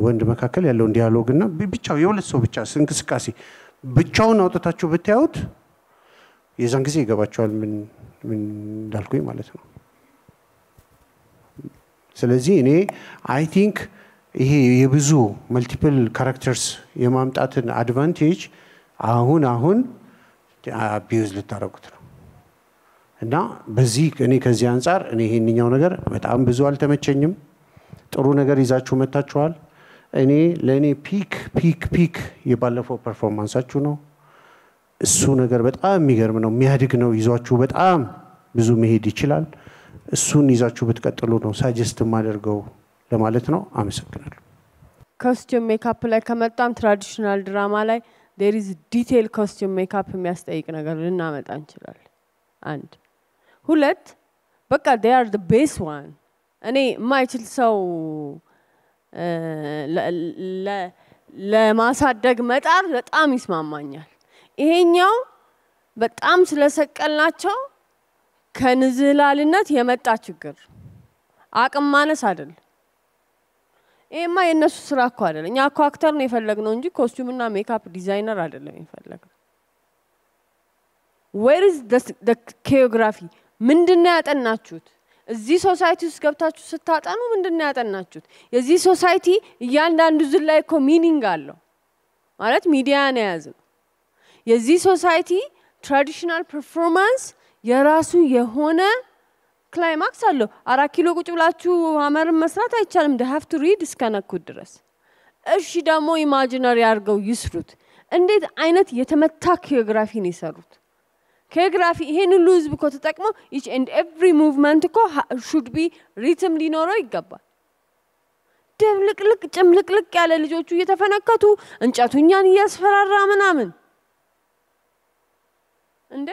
ወንድ መካከል ያለውን ዲያሎግና ብቻው የሁለት ሰው ብቻ እንቅስቃሴ ብቻውን አውጥታችሁ ብታዩት የዛን ጊዜ ይገባቸዋል ምን እንዳልኩኝ ማለት ነው። ስለዚህ እኔ አይ ቲንክ ይሄ የብዙ መልቲፕል ካራክተርስ የማምጣትን አድቫንቴጅ አሁን አቢዩዝ ልታረጉት ነው እና በዚህ እኔ ከዚህ አንፃር እኔ ይሄንኛው ነገር በጣም ብዙ አልተመቸኝም። ጥሩ ነገር ይዛችሁ መጣችኋል። እኔ ለኔ ፒክ የባለፈው ፐርፎርማንሳችሁ ነው። እሱ ነገር በጣም የሚገርም ነው፣ የሚያድግ ነው። ይዟችሁ በጣም ብዙ መሄድ ይችላል። እሱን ይዛችሁ ብትቀጥሉ ነው ሳጀስት ማደርገው ለማለት ነው። አመሰግናለሁ። ኮስቲዩም ሜካፕ ላይ ከመጣም ትራዲሽናል ድራማ ላይ there is detail costume makeup የሚያስጠይቅ ነገር ልናመጣ እንችላለን። አንድ ሁለት በቃ they are the best one። እኔ የማይችል ሰው ለማሳደግ መጣር በጣም ይስማማኛል። ይሄኛው በጣም ስለሰቀልናቸው ከንዝላልነት የመጣ ችግር አቅም ማነስ አይደል። ይሄማ የነሱ ስራ እኮ አይደል። እኛ እኮ አክተር ነው የፈለግነው እንጂ ኮስቲዩምና ሜካፕ ዲዛይነር አይደለም የፈለግነው። where is the choreography? ምንድነው ያጠናችሁት? እዚህ ሶሳይቲ ውስጥ ገብታችሁ ስታጠኑ ምንድነው ያጠናችሁት? የዚህ ሶሳይቲ እያንዳንዱ ዝላይ እኮ ሚኒንግ አለው ማለት ሚዲያ ነው ያዘው። የዚህ ሶሳይቲ ትራዲሽናል ፐርፎርማንስ የራሱ የሆነ ክላይማክስ አለው 4 ኪሎ ቁጭ ብላችሁ አመርን መስራት አይቻልም they have to read እስከነኩት ድረስ እሺ ደግሞ ኢማጂነሪ አድርገው ይስሩት እንዴት አይነት የተመታ ኪዮግራፊ ነው የሰሩት ኪዮግራፊ ይሄን ሁሉ ህዝብ እኮ ተጠቅመው each and every movement እኮ should be rhythm ሊኖረው ይገባል ደብልቅልቅ ጭምልቅልቅ ያለ ልጆቹ እየተፈነከቱ እንጨቱኛን እያስፈራራ ምናምን እንዴ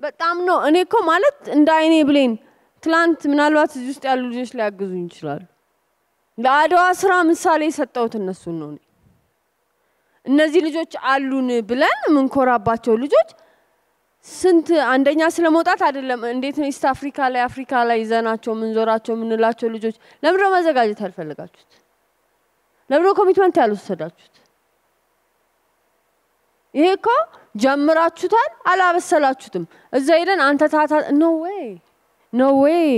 በጣም ነው እኔ እኮ ማለት እንደ አይኔ ብሌን ትላንት ምናልባት እዚህ ውስጥ ያሉ ልጆች ሊያግዙኝ ይችላሉ ለአድዋ ስራ ምሳሌ ሰጠውት እነሱን ነው እነዚህ ልጆች አሉን ብለን ምንኮራባቸው ልጆች ስንት አንደኛ ስለመውጣት አይደለም እንዴት ነው ኢስት አፍሪካ ላይ ይዘናቸው ምንዞራቸው ምንላቸው ልጆች ለምሮ መዘጋጀት አልፈልጋችሁት ለምሮ ኮሚትመንት ያልወሰዳችሁት ይሄ እኮ ጀምራችሁታል አላበሰላችሁትም እዛ ሄደን አንተ ታታ ኖ ዌይ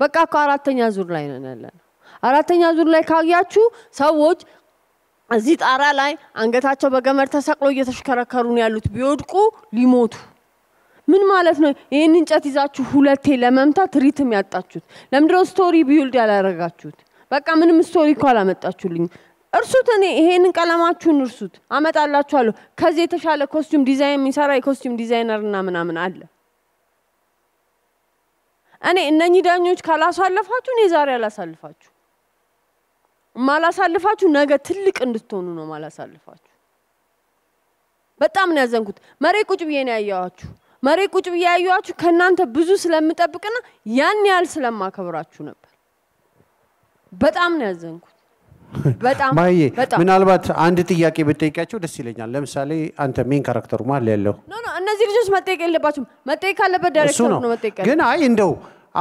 በቃ እኮ አራተኛ ዙር ላይ ነን ያለነው አራተኛ ዙር ላይ ካያችሁ ሰዎች እዚህ ጣራ ላይ አንገታቸው በገመድ ተሰቅሎ እየተሽከረከሩ ነው ያሉት ቢወድቁ ሊሞቱ ምን ማለት ነው ይሄን እንጨት ይዛችሁ ሁለቴ ለመምታት ሪትም ያጣችሁት ለምንድነው ስቶሪ ቢልድ ያላረጋችሁት በቃ ምንም ስቶሪ እኮ አላመጣችሁልኝ እርሱት እኔ ይሄን ቀለማችሁን እርሱት አመጣላችኋለሁ ከዚህ የተሻለ ኮስቲዩም ዲዛይን የሚሰራ የኮስቲዩም ዲዛይነርና ምናምን አለ እኔ እነኚህ ዳኞች ካላሳለፋችሁ እኔ ዛሬ አላሳልፋችሁ ማላሳልፋችሁ ነገ ትልቅ እንድትሆኑ ነው ማላሳልፋችሁ በጣም ነው ያዘንኩት መሬ ቁጭ ብዬ ነው ያያዋችሁ መሬ ቁጭ ብዬ ያያዋችሁ ከናንተ ብዙ ስለምጠብቅና ያን ያህል ስለማከብራችሁ ነበር በጣም ነው ያዘንኩት በጣም ማዬ ምናልባት አንድ ጥያቄ ብትጠይቃቸው ደስ ይለኛል ለምሳሌ አንተ ሜን ካራክተሩ ማለ ያለው ኖ እነዚህ ልጆች መጠየቅ የለባችሁም መጠየቅ ካለበት ዳይሬክተሩ ነው መጠየቅ ግን አይ እንደው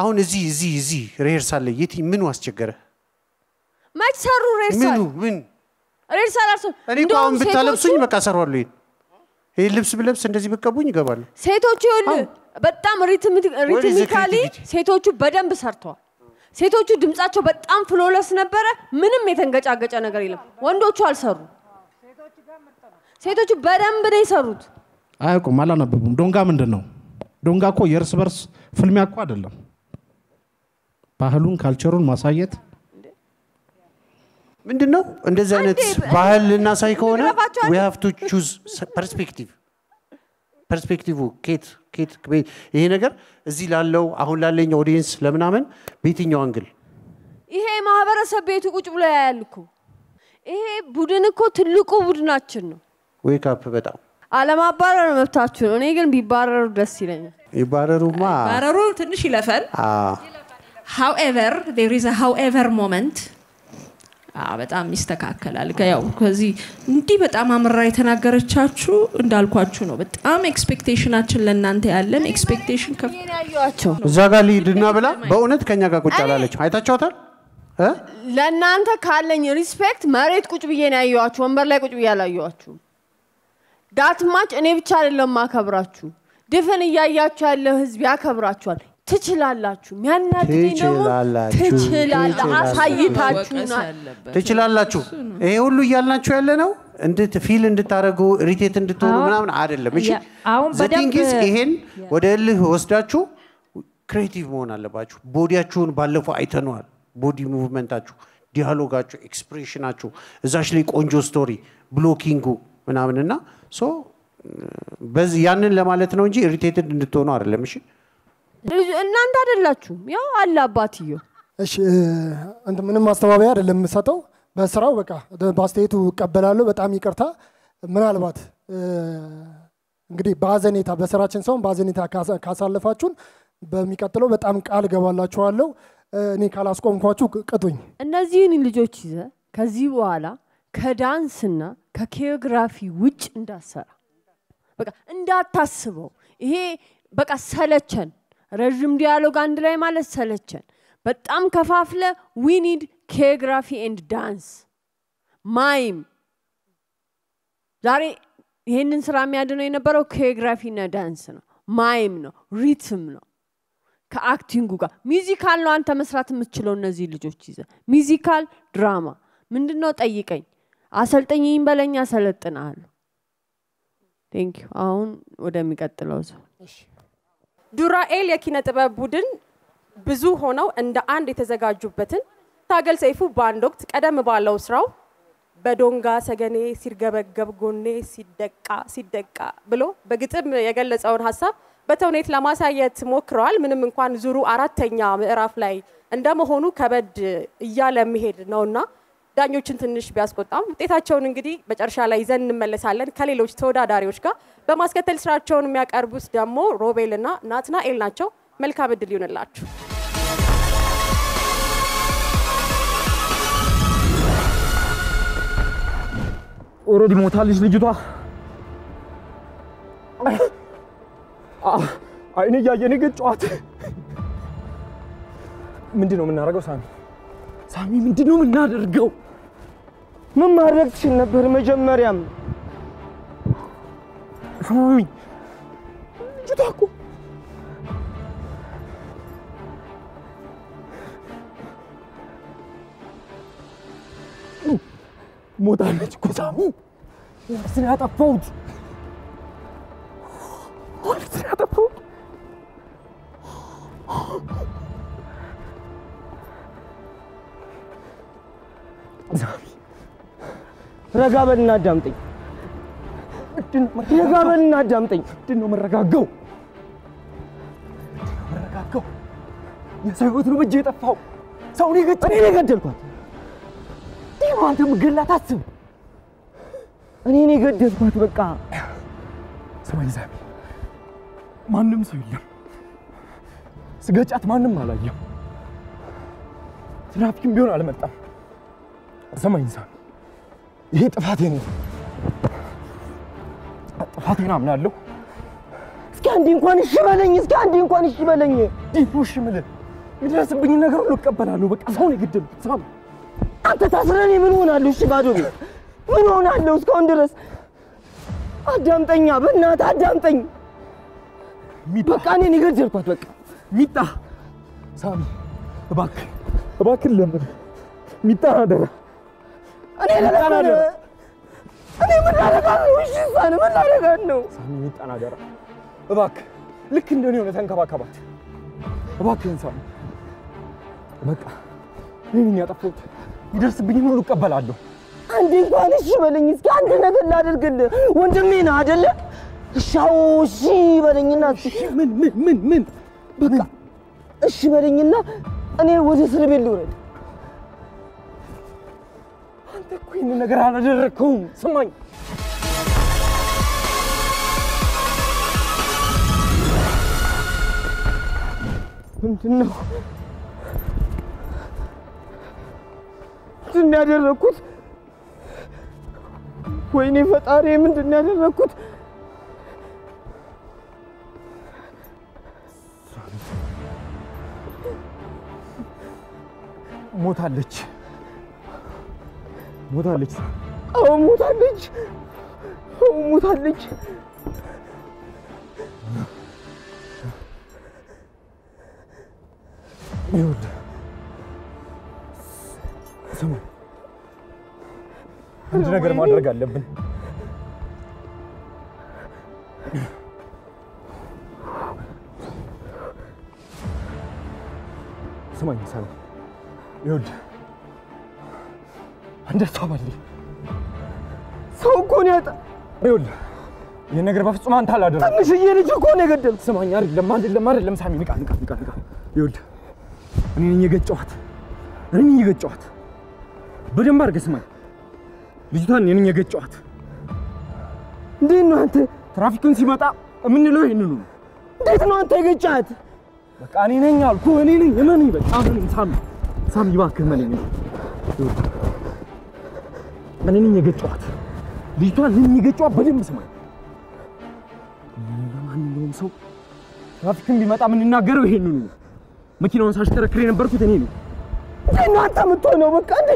አሁን እዚህ ሪሄርሳል ላይ የት ምን አስቸገረ ማች ሰሩ ሪሄርሳል ምን ሪሄርሳል አርሶ እኔ ቆም ብታለብሱኝ በቃ ሰራዋለሁ ይሄ ልብስ ብለብስ እንደዚህ በቀቡኝ ይገባሉ ሴቶቹ በጣም ሪትሚካሊ ሴቶቹ በደንብ ሰርተዋል ሴቶቹ ድምጻቸው በጣም ፍሎለስ ነበረ ምንም የተንገጫገጨ ነገር የለም ወንዶቹ አልሰሩ ሴቶቹ በደንብ ነው የሰሩት አያውቁም አላነበቡም ዶንጋ ምንድነው ዶንጋ እኮ የርስ በርስ ፍልሚያ እኮ አይደለም ባህሉን ካልቸሩን ማሳየት ምንድነው እንደዚህ አይነት ባህልና ሳይ ከሆነ we have to choose perspective ኬት ይሄ ነገር እዚህ ላለው አሁን ላለኝ ኦዲየንስ ለምናምን በየትኛው አንግል ይሄ ማህበረሰብ ቤቱ ቁጭ ብሎ ያያልኩ ይሄ ቡድን እኮ ትልቁ ቡድናችን ነው ዌክ አፕ በጣም አለማባረር መብታችሁ ነው እኔ ግን ቢባረሩ ደስ ይለኛል ይባረሩማ ባረሩ ትንሽ ይለፈል however there is a however moment በጣም ይስተካከላል ያው ከዚህ እንዲህ በጣም አምራ የተናገረቻችሁ እንዳልኳችሁ ነው በጣም ኤክስፔክቴሽናችን ለእናንተ ያለን ኤክስፔክቴሽን ከፍ ያያያቸው እዛ ጋር ሊድና ብላ በእውነት ከኛ ጋር ቁጭ አላለች አይታችኋታል ለእናንተ ካለኝ ሪስፔክት መሬት ቁጭ ብዬ ነው ያያያችሁ ወንበር ላይ ቁጭ ብዬ አላያያችሁ ዳትማች እኔ ብቻ አይደለም ማከብራችሁ ድፍን እያያችሁ ያለው ህዝብ ያከብራችኋል ትችላላችሁ ሚያናድኝ ነው ትችላላችሁ ይሄ ሁሉ እያልናችሁ ያለ ነው እንድት ፊል እንድታረጉ ሪቴት እንድትሆኑ ምናምን አይደለም እሺ ዘቲንግስ ይሄን ወደ ልህ ወስዳችሁ ክሬቲቭ መሆን አለባችሁ ቦዲያችሁን ባለፈው አይተነዋል ቦዲ ሙቭመንታችሁ ዲያሎጋችሁ ኤክስፕሬሽናችሁ እዛሽ ላይ ቆንጆ ስቶሪ ብሎኪንጉ ምናምንና ሶ በዚህ ያንን ለማለት ነው እንጂ ሪቴትድ እንድትሆኑ አይደለም እሺ እናንተ አይደላችሁ ያው አለ አባትዮ እሺ አንተ ምንም ማስተባበያ አይደለም የምሰጠው በስራው በቃ ባስተይቱ ቀበላለሁ በጣም ይቅርታ ምናልባት እንግዲህ ባዘኔታ በስራችን ሰው ባዘኔታ ካሳለፋችሁን በሚቀጥለው በጣም ቃል ገባላችኋለሁ እኔ ካላስቆምኳችሁ ቅጡኝ እነዚህን ልጆች ይዘ ከዚህ በኋላ ከዳንስና ከኪዮግራፊ ውጭ እንዳሰራ በቃ እንዳታስበው ይሄ በቃ ሰለቸን ረጅም ዲያሎግ አንድ ላይ ማለት ሰለቸን በጣም ከፋፍለ we need choreography and dance ማይም ዛሬ ይሄንን ስራ የሚያድነው የነበረው choreography እና ዳንስ ነው ማይም ነው ሪትም ነው ከአክቲንጉ ጋር ሚውዚካል ነው አንተ መስራት የምትችለው እነዚህ ልጆች ይዘ ሚውዚካል ድራማ ምንድነው ጠይቀኝ አሰልጠኝኝ በለኛ ሰለጥናለሁ ቴንክ ዩ አሁን ወደሚቀጥለው ሰው ዱራኤል የኪነ ጥበብ ቡድን ብዙ ሆነው እንደ አንድ የተዘጋጁበትን ታገል ሰይፉ በአንድ ወቅት ቀደም ባለው ስራው በዶንጋ ሰገኔ ሲርገበገብ ጎኔ ሲደቃ ብሎ በግጥም የገለጸውን ሐሳብ በተውኔት ለማሳየት ሞክረዋል። ምንም እንኳን ዙሩ አራተኛ ምዕራፍ ላይ እንደመሆኑ ከበድ እያለ መሄድ ነውና ዳኞችን ትንሽ ቢያስቆጣም ውጤታቸውን እንግዲህ መጨረሻ ላይ ይዘን እንመለሳለን ከሌሎች ተወዳዳሪዎች ጋር። በማስከተል ስራቸውን የሚያቀርቡት ደግሞ ሮቤልና ናትናኤል ናቸው። መልካም እድል ይሁንላችሁ። ኦሬዲ ሞታለች ልጅቷ። አይኔ ያየኔ ገጫዋት። ምንድነው የምናደርገው ሳሚ? ሳሚ ምንድነው የምናደርገው? ምን ማድረግ ትችል ነበር መጀመሪያም? ሳሚ ልጅቷ እኮ ሞታለች እኮ ሳሚ። ነፍስን ያጠፋሁት ነፍስን ያጠፋሁት ሳሚ ረጋ በልና አዳምጠኝ። ረጋ በልና አዳምጠኝ። ምንድን ነው መረጋጋው? መረጋጋው የሰው ህይወት ነው በእጄ የጠፋው። ሰውን እኔ የገደልኳት አንተ ምገላት አስብ። እኔ የገደልኳት በቃ። ስማኝ ሳሚ፣ ማንም ሰው የለም። ስገጫት ማንም አላየም። ትራፊክም ቢሆን አልመጣም። ስማኝ ሳሚ፣ ይሄ ጥፋቴ ነው። ጥፋቴን አምናለሁ። እስኪ አንዴ እንኳን እሺ በለኝ። እስኪ አንዴ እንኳን እሺ በለኝ። ዲፖሽ ምልህ የሚደርስብኝ ነገር ሁሉ እቀበላለሁ። በቃ ሰውን የገደልኩት ሳሚ። አንተ ታስረኔ ምን ሆናለሁ? እሺ ባዶ ቤት ምን ሆናለሁ? እስካሁን ድረስ አዳምጠኛ፣ በእናትህ አዳምጠኝ። በቃ እኔን የገደልኳት በቃ ሚጣ። ሳሚ እባክህ ለምን ሚጣ አደራ። እኔ ምን ላደርጋለሁ? እሺ ሳሚ ምን ላደርጋለሁ? ሳሚ ሚጣን አደራ እባክህ፣ ልክ እንደኔ ሆነ ተንከባከባት እባክህን ሳሚ። በቃ እኔ ነኝ ያጠፋሁት። ይደርስብኝን ሁሉ እቀበላለሁ። አንዴ እንኳን እሺ በለኝ። እስኪ አንድ ነገር ላደርግልህ። ወንድሜ ነህ አይደለ? እሻው እሺ በለኝና ምን በቃ እሺ በለኝና እኔ ወደ እስር ቤት ልውረድ። አንተ እኮ ይህን ነገር አላደረግከውም። ስማኝ ምንድን ነው ያደረኩት? ወይኔ ፈጣሪ ምንድን ነው ያደረኩት? ሞታለች። አዎ ሞታለች። ይኸውልህ ስሙ፣ አንድ ነገር ማድረግ አለብን። ስማኝ ሳሚ፣ ይኸውልህ አንድ ሰው አለ። ሰው እኮ ነው ያጣ። ይኸውልህ ይሄን ነገር በፍጹም አንተ አላደረግም። ትንሽዬ ልጅ እኮ ነው የገደልኩት። ስማኝ፣ አይደለም ሳሚ፣ ንቃ። ይኸውልህ እኔ ነኝ የገጨኋት። በደንብ አድርገህ ስማኝ። ልጅቷን እኔ ነኝ የገጨኋት። እንዴት ነው አንተ ትራፊኩን ሲመጣ የምንለው ይሄንን ነው? እንዴት ነው አንተ የገጨሃት? በቃ እኔ ነኝ አልኩህ። እኔ ነኝ። እመነኝ በቃ እመነኝ ሳሚ፣ እባክህ እመነኝ። እኔ ነኝ የገጨኋት። ልጅቷን እኔ ነኝ የገጨኋት። በደንብ ስማኝ። ለማንኛውም ሰው ትራፊክን ቢመጣ የምንናገረው ይሄንን ነው። መኪናውን ሳሽከረክር የነበርኩት እኔ ነኝ። እንዴት ነው አንተ የምትሆነው? በቃ እኔ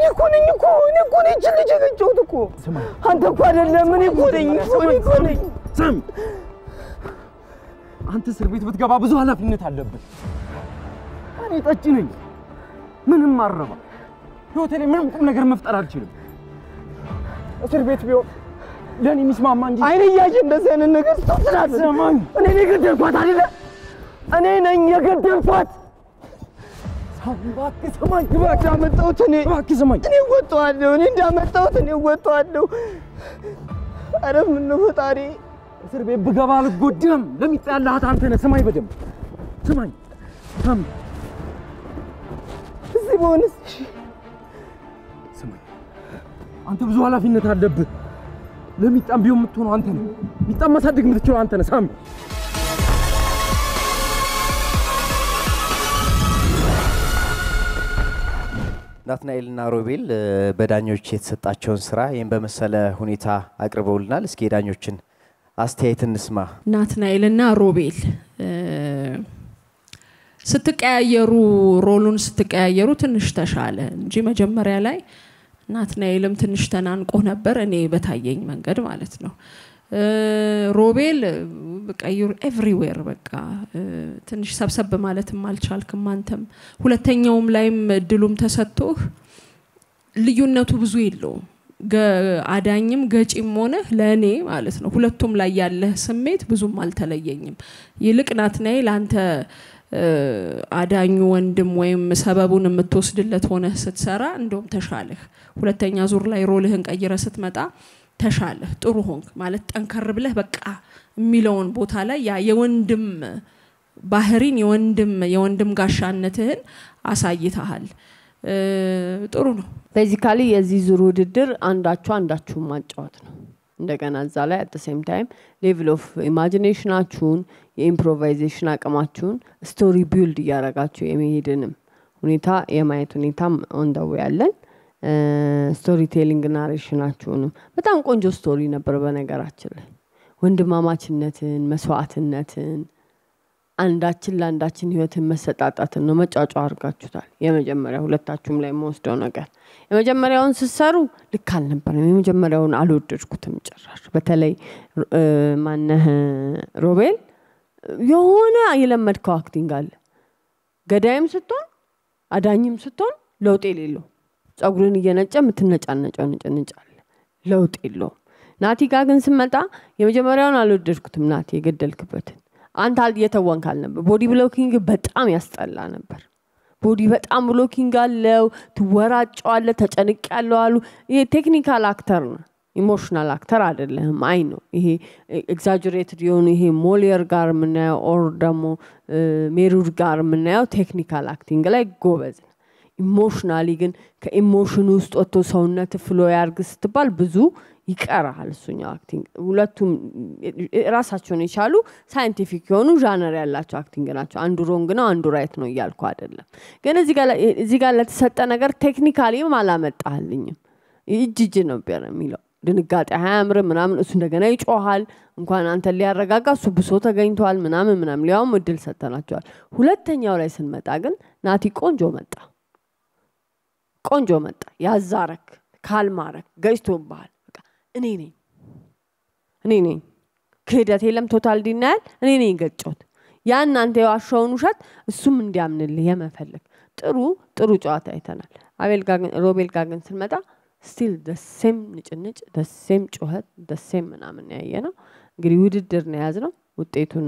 እኮ ነኝ እችን ልጅ የገጨሁት እኮ። አንተ እኮ አይደለም። እኔ እኮ ነኝ። ሳሚ፣ አንተ እስር ቤት ብትገባ ብዙ ኃላፊነት አለብን። እኔ ጠጪ ነኝ፣ ምንም አረባ። ህይወቴ ላይ ምንም ቁም ነገር መፍጠር አልችልም። እስር ቤት ቢሆን ለኔ የሚስማማ እንጂ አይኔ እያየ እንደዚህ አይነት ነገር ስትወስናት ሰማኝ። እኔ ነኝ የገደልኳት አይደለ? እኔ ነኝ የገደልኳት። እባክህ ስማኝ። እባክህ አመጣሁት እኔ። እባክህ ስማኝ። እኔ ወጣዋለሁ። እኔ እንዳመጣሁት እኔ ወጣዋለሁ። ኧረ ምን ነው ፈጣሪ። እስር ቤት ብገባ አልጎዳም። ለሚጣላህ አንተ ነህ። ስማኝ በደምብ ስማኝ። ታም እዚህ በሆንስ ስማኝ። አንተ ብዙ ኃላፊነት አለብህ። ለሚጣም ቢሆን የምትሆነው አንተ ነህ። ሚጣም ማሳደግ የምትችለው አንተ ነህ ሳሚ። ናትናኤልና ሮቤል በዳኞች የተሰጣቸውን ስራ ይህን በመሰለ ሁኔታ አቅርበውልናል። እስኪ የዳኞችን አስተያየት እንስማ። ናትናኤልና ሮቤል ስትቀያየሩ ሮሉን ስትቀያየሩ ትንሽ ተሻለ እንጂ መጀመሪያ ላይ ናትናኤልም ትንሽ ተናንቆ ነበር እኔ በታየኝ መንገድ ማለት ነው። ሮቤል በቃ ዩር ኤቭሪዌር በቃ ትንሽ ሰብሰብ ማለትም አልቻልክም አንተም። ሁለተኛውም ላይም እድሉም ተሰጥቶህ ልዩነቱ ብዙ የለውም። አዳኝም ገጪም ሆነ ለኔ ማለት ነው ሁለቱም ላይ ያለ ስሜት ብዙም አልተለየኝም። ይልቅ ናትናኤል አንተ አዳኙ ወንድም ወይም ሰበቡን የምትወስድለት ሆነ ስትሰራ እንደውም ተሻለህ። ሁለተኛ ዙር ላይ ሮልህን ቀይረ ስትመጣ ተሻለህ፣ ጥሩ ሆንክ ማለት ጠንከር ብለህ በቃ የሚለውን ቦታ ላይ ያ የወንድም ባህሪን የወንድም ጋሻነትህን አሳይተሃል። ጥሩ ነው። ቤዚካሊ የዚህ ዙር ውድድር አንዳችሁ ማጫወት ነው። እንደገና እዛ ላይ at the same time level of imaginationአችሁን የኢምፕሮቫይዜሽን አቅማችሁን ስቶሪ ቢልድ ያረጋችሁ የሚሄድንም ሁኔታ የማየት ሁኔታም እንደው ያለን ስቶሪ ቴሊንግ ናሬሽናችሁንም በጣም ቆንጆ ስቶሪ ነበር። በነገራችን ላይ ወንድማማችነትን መስዋዕትነትን አንዳችን ለአንዳችን ህይወትን መሰጣጣትን ነው መጫጫ አርጋችሁታል። የመጀመሪያው ሁለታችሁም ላይ መወስደው ነገር የመጀመሪያውን ሲሰሩ ልክ አልነበረም። የመጀመሪያውን አልወደድኩትም ጭራሽ። በተለይ ማነህ ሮቤል የሆነ የለመድከው አክቲንግ አለ። ገዳይም ስትሆን አዳኝም ስትሆን ለውጥ የሌለው ጸጉርን እየነጨ የምትነጫነጨው ንጭንጫለ ለውጥ የለው። ናቲ ጋር ግን ስመጣ የመጀመሪያውን አልወደድኩትም። ናቲ የገደልክበትን አንተ እየተወንካል ነበር። ቦዲ ብሎኪንግ በጣም ያስጠላ ነበር። ቦዲ በጣም ብሎኪንግ አለው። ትወራጫዋለህ፣ ተጨንቄያለሁ አሉ። ይሄ ቴክኒካል አክተር ነው፣ ኢሞሽናል አክተር አይደለም። አይ ነው ይሄ ኤግዛጀሬትድ የሆነ ይሄ ሞሊየር ጋር ምናየው ኦር ደግሞ ሜሩድ ጋር ምናየው ቴክኒካል አክቲንግ ላይ ጎበዝ ነው። ኢሞሽናሊ ግን ከኢሞሽን ውስጥ ወጥቶ ሰውነት ፍሎ ያርግ ስትባል ብዙ ይቀራል እሱኛው አክቲንግ። ሁለቱም ራሳቸውን የቻሉ ሳይንቲፊክ የሆኑ ዣነር ያላቸው አክቲንግ ናቸው። አንዱ ሮንግ ነው አንዱ ራይት ነው እያልኩ አይደለም። ግን እዚህ ጋር ለተሰጠ ነገር ቴክኒካሊም አላመጣልኝም። እጅ ነው የሚለው ድንጋጤ አያምር ምናምን። እሱ እንደገና ይጮሃል እንኳን አንተ ሊያረጋጋ እሱ ብሶ ተገኝቷል ምናምን ሊያውም እድል ሰጥተናቸዋል። ሁለተኛው ላይ ስንመጣ ግን ናቲ ቆንጆ መጣ ያዛረክ ካልማረክ ገጭቶብሃል። በቃ እኔ ነኝ ክህደት የለም ቶታል ዲናያል እኔ ነኝ ገጨሁት። ያን አንተ የዋሻውን ውሸት እሱም እንዲያምንልህ የመፈለግ ጥሩ ጨዋታ አይተናል። ሮቤል ጋር ግን ስንመጣ still the same ንጭንጭ the same ጩኸት the same ምናምን ያየነው። እንግዲህ ውድድር ነው ያዝነው። ውጤቱን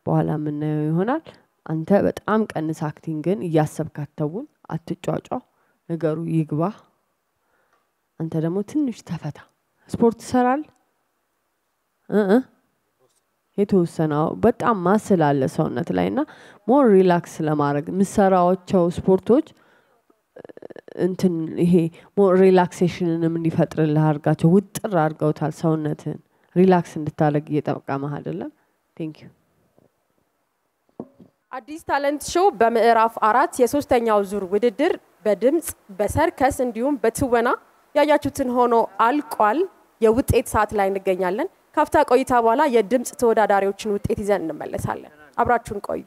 በኋላ የምናየው ይሆናል። አንተ በጣም ቀንስ አክቲንግን እያሰብካተውን አትጫጫ ነገሩ ይግባ። አንተ ደግሞ ትንሽ ተፈታ። ስፖርት ሰራል የተወሰነው በጣም ማስላለ ሰውነት ላይና ሞር ሪላክስ ለማድረግ ምሰራዎቸው ስፖርቶች እንትን ይሄ ሞር ሪላክሴሽንንም እንዲፈጥርልህ አርጋቸው ውጥር አርገውታል። ሰውነትን ሪላክስ እንድታደርግ እየጠቀመህ አይደለም። ቴንክ ዩ። አዲስ ታለንት ሾው በምዕራፍ 4 የሶስተኛው ዙር ውድድር በድምጽ በሰርከስ እንዲሁም በትወና ያያችሁትን ሆኖ አልቋል። የውጤት ሰዓት ላይ እንገኛለን። ካፍታ ቆይታ በኋላ የድምጽ ተወዳዳሪዎችን ውጤት ይዘን እንመለሳለን። አብራችሁን ቆዩ።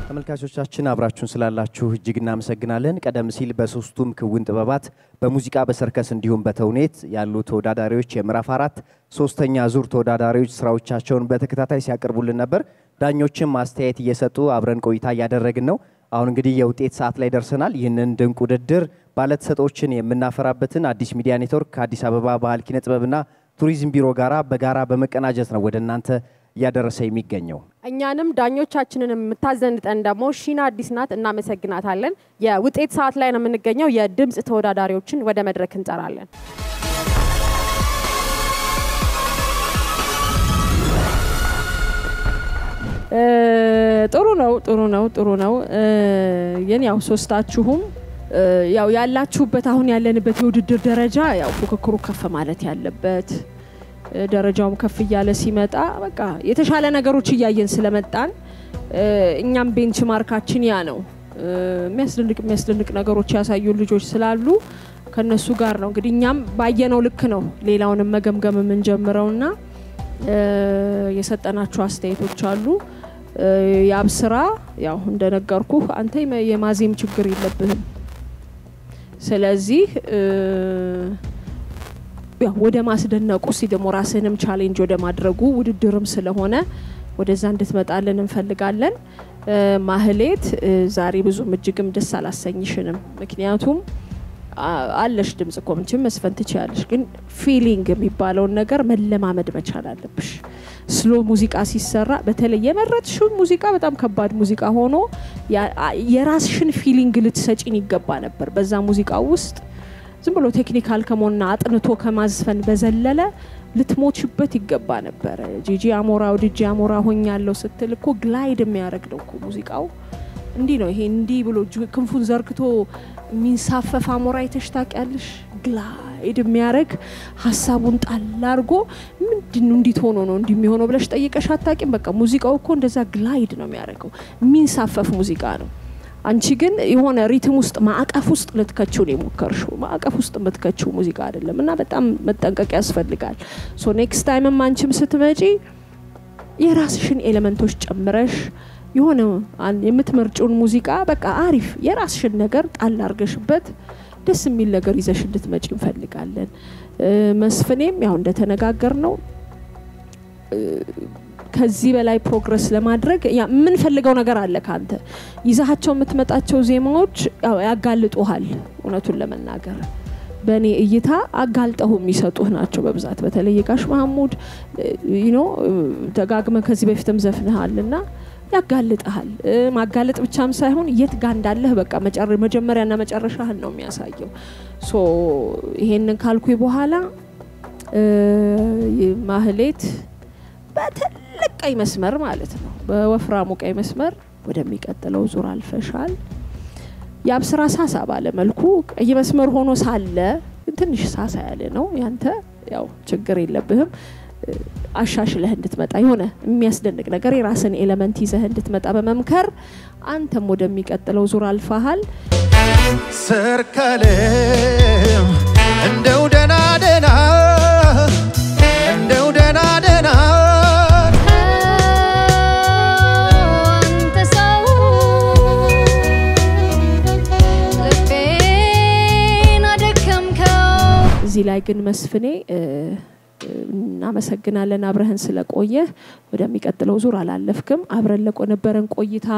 ተመልካቾቻችን አብራችሁን ስላላችሁ እጅግ እናመሰግናለን። ቀደም ሲል በሶስቱም ክውን ጥበባት በሙዚቃ በሰርከስ እንዲሁም በተውኔት ያሉ ተወዳዳሪዎች የምዕራፍ 4 ሶስተኛ ዙር ተወዳዳሪዎች ስራዎቻቸውን በተከታታይ ሲያቀርቡልን ነበር። ዳኞችም አስተያየት እየሰጡ አብረን ቆይታ ያደረግን ነው። አሁን እንግዲህ የውጤት ሰዓት ላይ ደርሰናል። ይህንን ድንቅ ውድድር ባለተሰጦችን የምናፈራበትን አዲስ ሚዲያ ኔትወርክ ከአዲስ አበባ ባህል ኪነ ጥበብና ቱሪዝም ቢሮ ጋራ በጋራ በመቀናጀት ነው ወደ እናንተ እያደረሰ የሚገኘው። እኛንም ዳኞቻችንን የምታዘንጠን ደግሞ ሺና አዲስ ናት። እናመሰግናታለን። የውጤት ሰዓት ላይ ነው የምንገኘው። የድምጽ ተወዳዳሪዎችን ወደ መድረክ እንጠራለን። ጥሩ ነው የኔ ያው ሶስታችሁም ያው ያላችሁበት አሁን ያለንበት የውድድር ደረጃ ያው ፉክክሩ ከፍ ማለት ያለበት ደረጃውም ከፍ እያለ ሲመጣ በቃ የተሻለ ነገሮች እያየን ስለመጣን እኛም ቤንችማርካችን ያ ነው። የሚያስደንቅ ነገሮች ያሳዩ ልጆች ስላሉ ከነሱ ጋር ነው እንግዲህ እኛም ባየነው ልክ ነው ሌላውንም መገምገም የምንጀምረውና የሰጠናችሁ አስተያየቶች አሉ። ያብስራ ያው እንደነገርኩ አንተ የማዜም ችግር የለብህም። ስለዚህ ያው ወደ ማስደነቁ ሲደሞ ራስንም ቻሌንጅ ወደ ማድረጉ ውድድርም ስለሆነ ወደዛ እንድትመጣልን እንፈልጋለን። ማህሌት ዛሬ ብዙም እጅግም ደስ አላሰኝሽንም። ምክንያቱም አለሽ ድምጽ ኮምንችም መስፈን ትችያለሽ፣ ግን ፊሊንግ የሚባለው ነገር መለማመድ መቻል አለብሽ። ስሎ ሙዚቃ ሲሰራ በተለይ የመረጥሽው ሙዚቃ በጣም ከባድ ሙዚቃ ሆኖ የራስሽን ፊሊንግ ልትሰጪን ይገባ ነበር። በዛ ሙዚቃ ውስጥ ዝም ብሎ ቴክኒካል ከመሆንና አጥንቶ ከማዝፈን በዘለለ ልትሞችበት ይገባ ነበር። ጂጂ አሞራው ዲጂ አሞራ ሆኛለሁ ስትል እኮ ግላይድ የሚያረግ ነው እኮ ሙዚቃው። እንዲህ ነው ይሄ እንዲህ ብሎ ክንፉን ዘርግቶ ሚንሳፈፍ አሞራ ይተሽታቂያለሽ። ግላይድ የሚያረግ ሐሳቡን ጣል አርጎ ምንድነው እንዲት ሆኖ ነው እንዲህ የሚሆነው ብለሽ ጠይቀሽ አታቂም። በቃ ሙዚቃው እኮ እንደዛ ግላይድ ነው የሚያረገው፣ ሚንሳፈፍ ሙዚቃ ነው። አንቺ ግን የሆነ ሪትም ውስጥ ማዕቀፍ ውስጥ ልትከቺው ነው የሞከርሽው። ማዕቀፍ ውስጥ የምትከቺው ሙዚቃ አይደለም እና በጣም መጠንቀቅ ያስፈልጋል። ሶ ኔክስት ታይም አንቺም ስትመጪ የራስሽን ኤሌመንቶች ጨምረሽ የሆነ የምትመርጪውን ሙዚቃ በቃ አሪፍ የራስሽን ነገር ጣል አርገሽበት ደስ የሚል ነገር ይዘሽ እንድትመጪ እንፈልጋለን። መስፍኔም ያው እንደተነጋገር ነው ከዚህ በላይ ፕሮግረስ ለማድረግ ምን ፈልገው ነገር አለ ካንተ ይዛቸው የምትመጣቸው ዜማዎች ያጋልጡሃል። እውነቱን ለመናገር በኔ እይታ አጋልጠው የሚሰጡህ ናቸው በብዛት። በተለይ ጋሽ መሐሙድ ተጋግመ ከዚህ በፊትም ዘፍነሃልና ያጋልጣል። ማጋለጥ ብቻም ሳይሆን የት ጋር እንዳለህ በቃ መጀመሪያና መጨረሻህን ነው የሚያሳየው። ሶ ይሄንን ካልኩይ በኋላ ማህሌት በትልቅ ቀይ መስመር ማለት ነው በወፍራሙ ቀይ መስመር ወደሚቀጥለው ዙር አልፈሻል። ያብስራ ሳሳ ባለ መልኩ ቀይ መስመር ሆኖ ሳለ ትንሽ ሳሳ ያለ ነው ያንተ ያው ችግር የለብህም። አሻሽለህ እንድትመጣ የሆነ የሚያስደንቅ ነገር የራስን ኤሌመንት ይዘህ እንድትመጣ በመምከር አንተም ወደሚቀጥለው ዙር አልፈሃል። ሰርካለም እንደው ደና ደና እንደው ደና ደና እዚህ ላይ ግን መስፍኔ እናመሰግናለን አብረህን ስለቆየ። ወደሚቀጥለው ዙር አላለፍክም። አብረን ለቆነበረን ቆይታ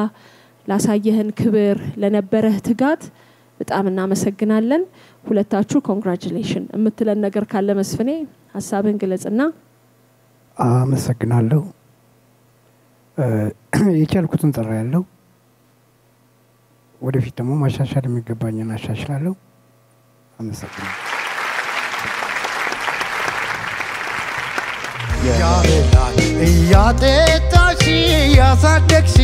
ላሳየህን ክብር ለነበረህ ትጋት በጣም እናመሰግናለን። ሁለታችሁ ኮንግራቹሌሽን የምትለን ነገር ካለ መስፍኔ ሐሳብን ግለጽና። አመሰግናለሁ። የቻልኩትን ጥራ ያለው ወደፊት ደግሞ ማሻሻል የሚገባኝን አሻሽላለሁ። አመሰግናለሁ። ያበላል እያጠጣሽ ያሳደግሽ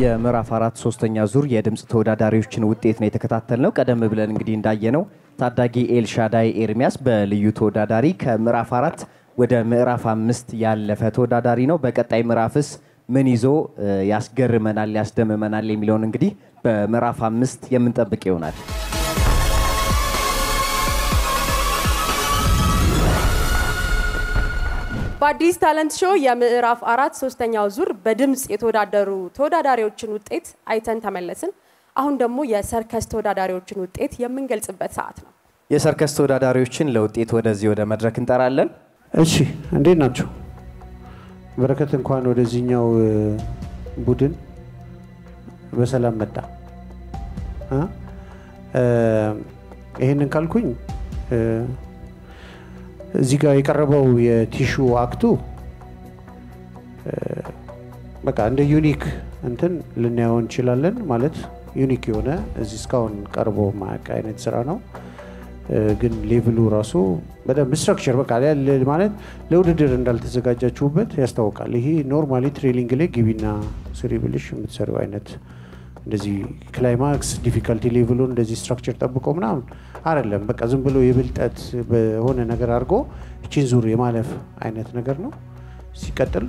የምዕራፍ 4 ሶስተኛ ዙር የድምጽ ተወዳዳሪዎችን ውጤት ነው የተከታተልነው። ቀደም ብለን እንግዲህ እንዳየነው ታዳጊ ኤልሻዳይ ኤርሚያስ በልዩ ተወዳዳሪ ከምዕራፍ 4 ወደ ምዕራፍ 5 ያለፈ ተወዳዳሪ ነው። በቀጣይ ምዕራፍስ ምን ይዞ ያስገርመናል ያስደምመናል የሚለውን እንግዲህ በምዕራፍ 5 የምንጠብቅ ይሆናል። በአዲስ ታለንት ሾው የምዕራፍ 4 ሶስተኛው ዙር በድምጽ የተወዳደሩ ተወዳዳሪዎችን ውጤት አይተን ተመለስን። አሁን ደግሞ የሰርከስ ተወዳዳሪዎችን ውጤት የምንገልጽበት ሰዓት ነው። የሰርከስ ተወዳዳሪዎችን ለውጤት ወደዚህ ወደ መድረክ እንጠራለን። እሺ እንዴት ናችሁ? በረከት እንኳን ወደዚህኛው ቡድን በሰላም መጣ። ይሄንን ካልኩኝ እዚህ ጋር የቀረበው የቲሹ አክቱ በቃ እንደ ዩኒክ እንትን ልናየው እንችላለን። ማለት ዩኒክ የሆነ እዚህ እስካሁን ቀርቦ ማያውቅ አይነት ስራ ነው። ግን ሌቭሉ ራሱ በደንብ ስትራክቸር በቃ ማለት ለውድድር እንዳልተዘጋጃችሁበት ያስታውቃል። ይሄ ኖርማሊ ትሬሊንግ ላይ ግቢና ስሪ ብልሽ የምትሰሪው አይነት እንደዚህ ክላይማክስ ዲፊካልቲ ሌቭሉን እንደዚህ ስትራክቸር ጠብቆ ምናምን አይደለም። በቃ ዝም ብሎ የብልጠት በሆነ ነገር አድርጎ እቺን ዙር የማለፍ አይነት ነገር ነው። ሲቀጥል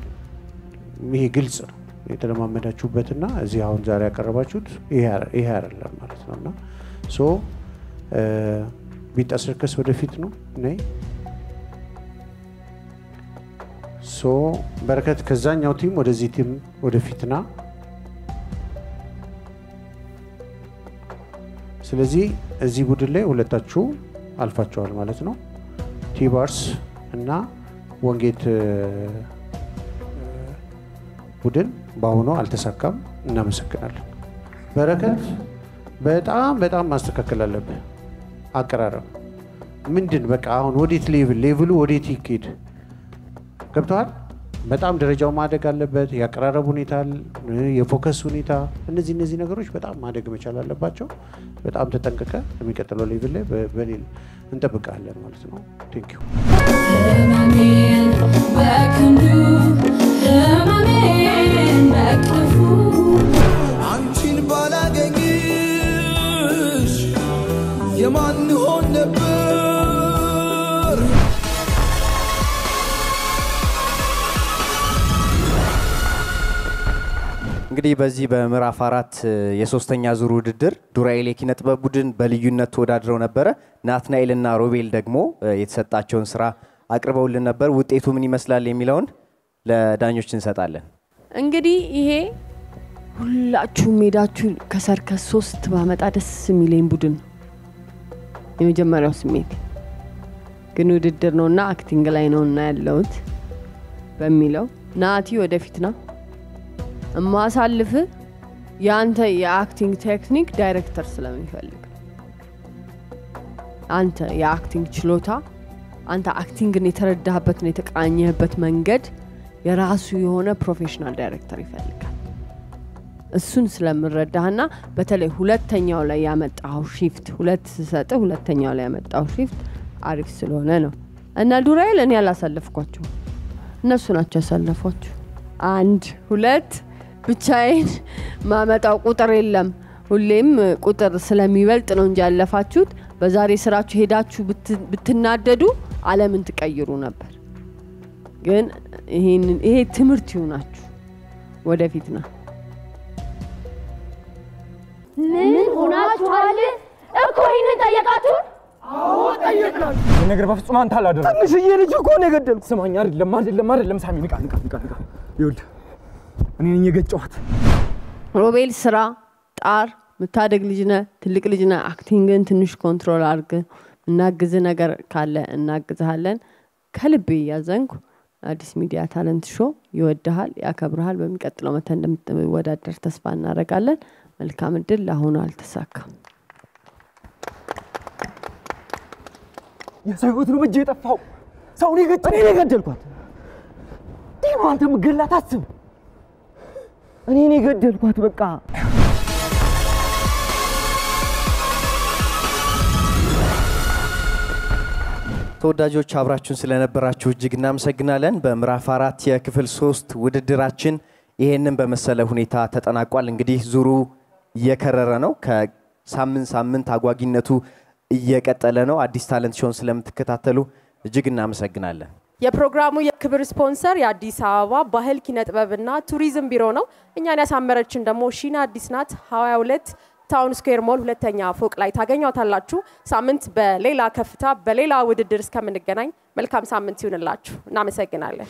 ይሄ ግልጽ ነው የተለማመዳችሁበትና እዚህ አሁን ዛሬ ያቀረባችሁት ይሄ አይደለም ማለት ነውና ሶ ቢታሰርከስ ወደፊት ነው ነይ ሶ በረከት ከዛኛው ቲም ወደዚህ ቲም ወደፊትና ስለዚህ እዚህ ቡድን ላይ ሁለታችሁ አልፋችኋል ማለት ነው። ቲባርስ እና ወንጌት ቡድን ባሁኑ አልተሳካም። እናመሰግናለን። በረከት በጣም ማስተካከል አለብህ። አቀራረብ ምንድን በቃ አሁን ወዴት ሌቭሉ ወዴት ይኬድ ገብቷል። በጣም ደረጃው ማደግ አለበት። ያቀራረብ ሁኔታ፣ የፎከስ ሁኔታ እነዚህ ነገሮች በጣም ማደግ መቻል አለባቸው። በጣም ተጠንቀቀ የሚቀጥለው ሌቭል ላይ በሌል እንጠብቃለን ማለት ነው። ቴንክ ዩ ህመሜን በክንዱ ህመሜን በክፉ አንቺን ባላገኝሽ የማን ሆን ነበር? እንግዲህ በዚህ በምዕራፍ 4 የሶስተኛ ዙር ውድድር ዱራኤል የኪነ ጥበብ ቡድን በልዩነት ተወዳድረው ነበረ። ናትናኤልና ሮቤል ደግሞ የተሰጣቸውን ስራ አቅርበውልን ነበር። ውጤቱ ምን ይመስላል የሚለውን ለዳኞች እንሰጣለን። እንግዲህ ይሄ ሁላችሁ ሜዳችሁ ከሰርከስ 3 ባመጣ ደስ የሚለኝ ቡድን የመጀመሪያው ስሜት ግን ውድድር ነውና አክቲንግ ላይ ነውና ያለውት በሚለው ናቲ ወደፊት ነው ማሳልፍ ያንተ የአክቲንግ ቴክኒክ ዳይሬክተር ስለሚፈልግ አንተ የአክቲንግ ችሎታ አንተ አክቲንግን የተረዳህበት ነው የተቃኘህበት መንገድ የራሱ የሆነ ፕሮፌሽናል ዳይሬክተር ይፈልጋል። እሱን ስለምረዳህና በተለይ ሁለተኛው ላይ ያመጣው ሺፍት ሁለተኛው ላይ ያመጣው ሺፍት አሪፍ ስለሆነ ነው እና ዱራኤል እኔ ያላሳለፍኳቸው እነሱ ናቸው ያሳለፏቸው። 1 2 ብቻዬን ማመጣው ቁጥር የለም። ሁሌም ቁጥር ስለሚበልጥ ነው እንጂ ያለፋችሁት። በዛሬ ስራችሁ ሄዳችሁ ብትናደዱ ዓለምን ትቀይሩ ነበር። ግን ይሄ ትምህርት ይሆናችሁ ወደፊትና ምን ሆናችኋል እኮ ይሄንን ጠየቃችሁ? አዎ ጠየቅናል። ነገር በፍጹም አንተ አላደረግም። ትንሽዬ ልጅ እኮ ነው የገደልኩት። ስማኝ አይደለም ሳሚ ንቃ ይኸውልህ እኔ ነኝ የገጨኋት። ሮቤል ስራ ጣር ምታደግ ልጅ ነህ፣ ትልቅ ልጅ ነህ። አክቲንግን ትንሽ ኮንትሮል አድርግ። እናግዝ ነገር ካለ እናግዝሃለን። ከልቤ ያዘንኩ አዲስ ሚዲያ ታለንት ሾው ይወድሃል፣ ያከብርሃል። በሚቀጥለው መተ እንደምትወዳደር ተስፋ እናደርጋለን። መልካም እድል። ለአሁኑ አልተሳካም። የሰው ህይወት ነው በእጄ የጠፋው። ሰው ነው የገደልኳት። ዲማ አንተ ምገላት አስብ። እኔ ነኝ የገደልኳት በቃ። ተወዳጆች አብራችሁን ስለነበራችሁ እጅግ እናመሰግናለን። በምዕራፍ 4 የክፍል 3 ውድድራችን ይሄንን በመሰለ ሁኔታ ተጠናቋል። እንግዲህ ዙሩ እየከረረ ነው። ከሳምንት አጓጊነቱ እየቀጠለ ነው። አዲስ ታለንት ሾውን ስለምትከታተሉ እጅግ እናመሰግናለን። የፕሮግራሙ የክብር ስፖንሰር የአዲስ አበባ ባህል ኪነ ጥበብና ቱሪዝም ቢሮ ነው። እኛን ያሳመረችን ደግሞ ሺና አዲስ ናት። 22 ታውን ስኩዌር ሞል ሁለተኛ ፎቅ ላይ ታገኛታላችሁ። ሳምንት በሌላ ከፍታ በሌላ ውድድር እስከምንገናኝ መልካም ሳምንት ይሁንላችሁ። እናመሰግናለን።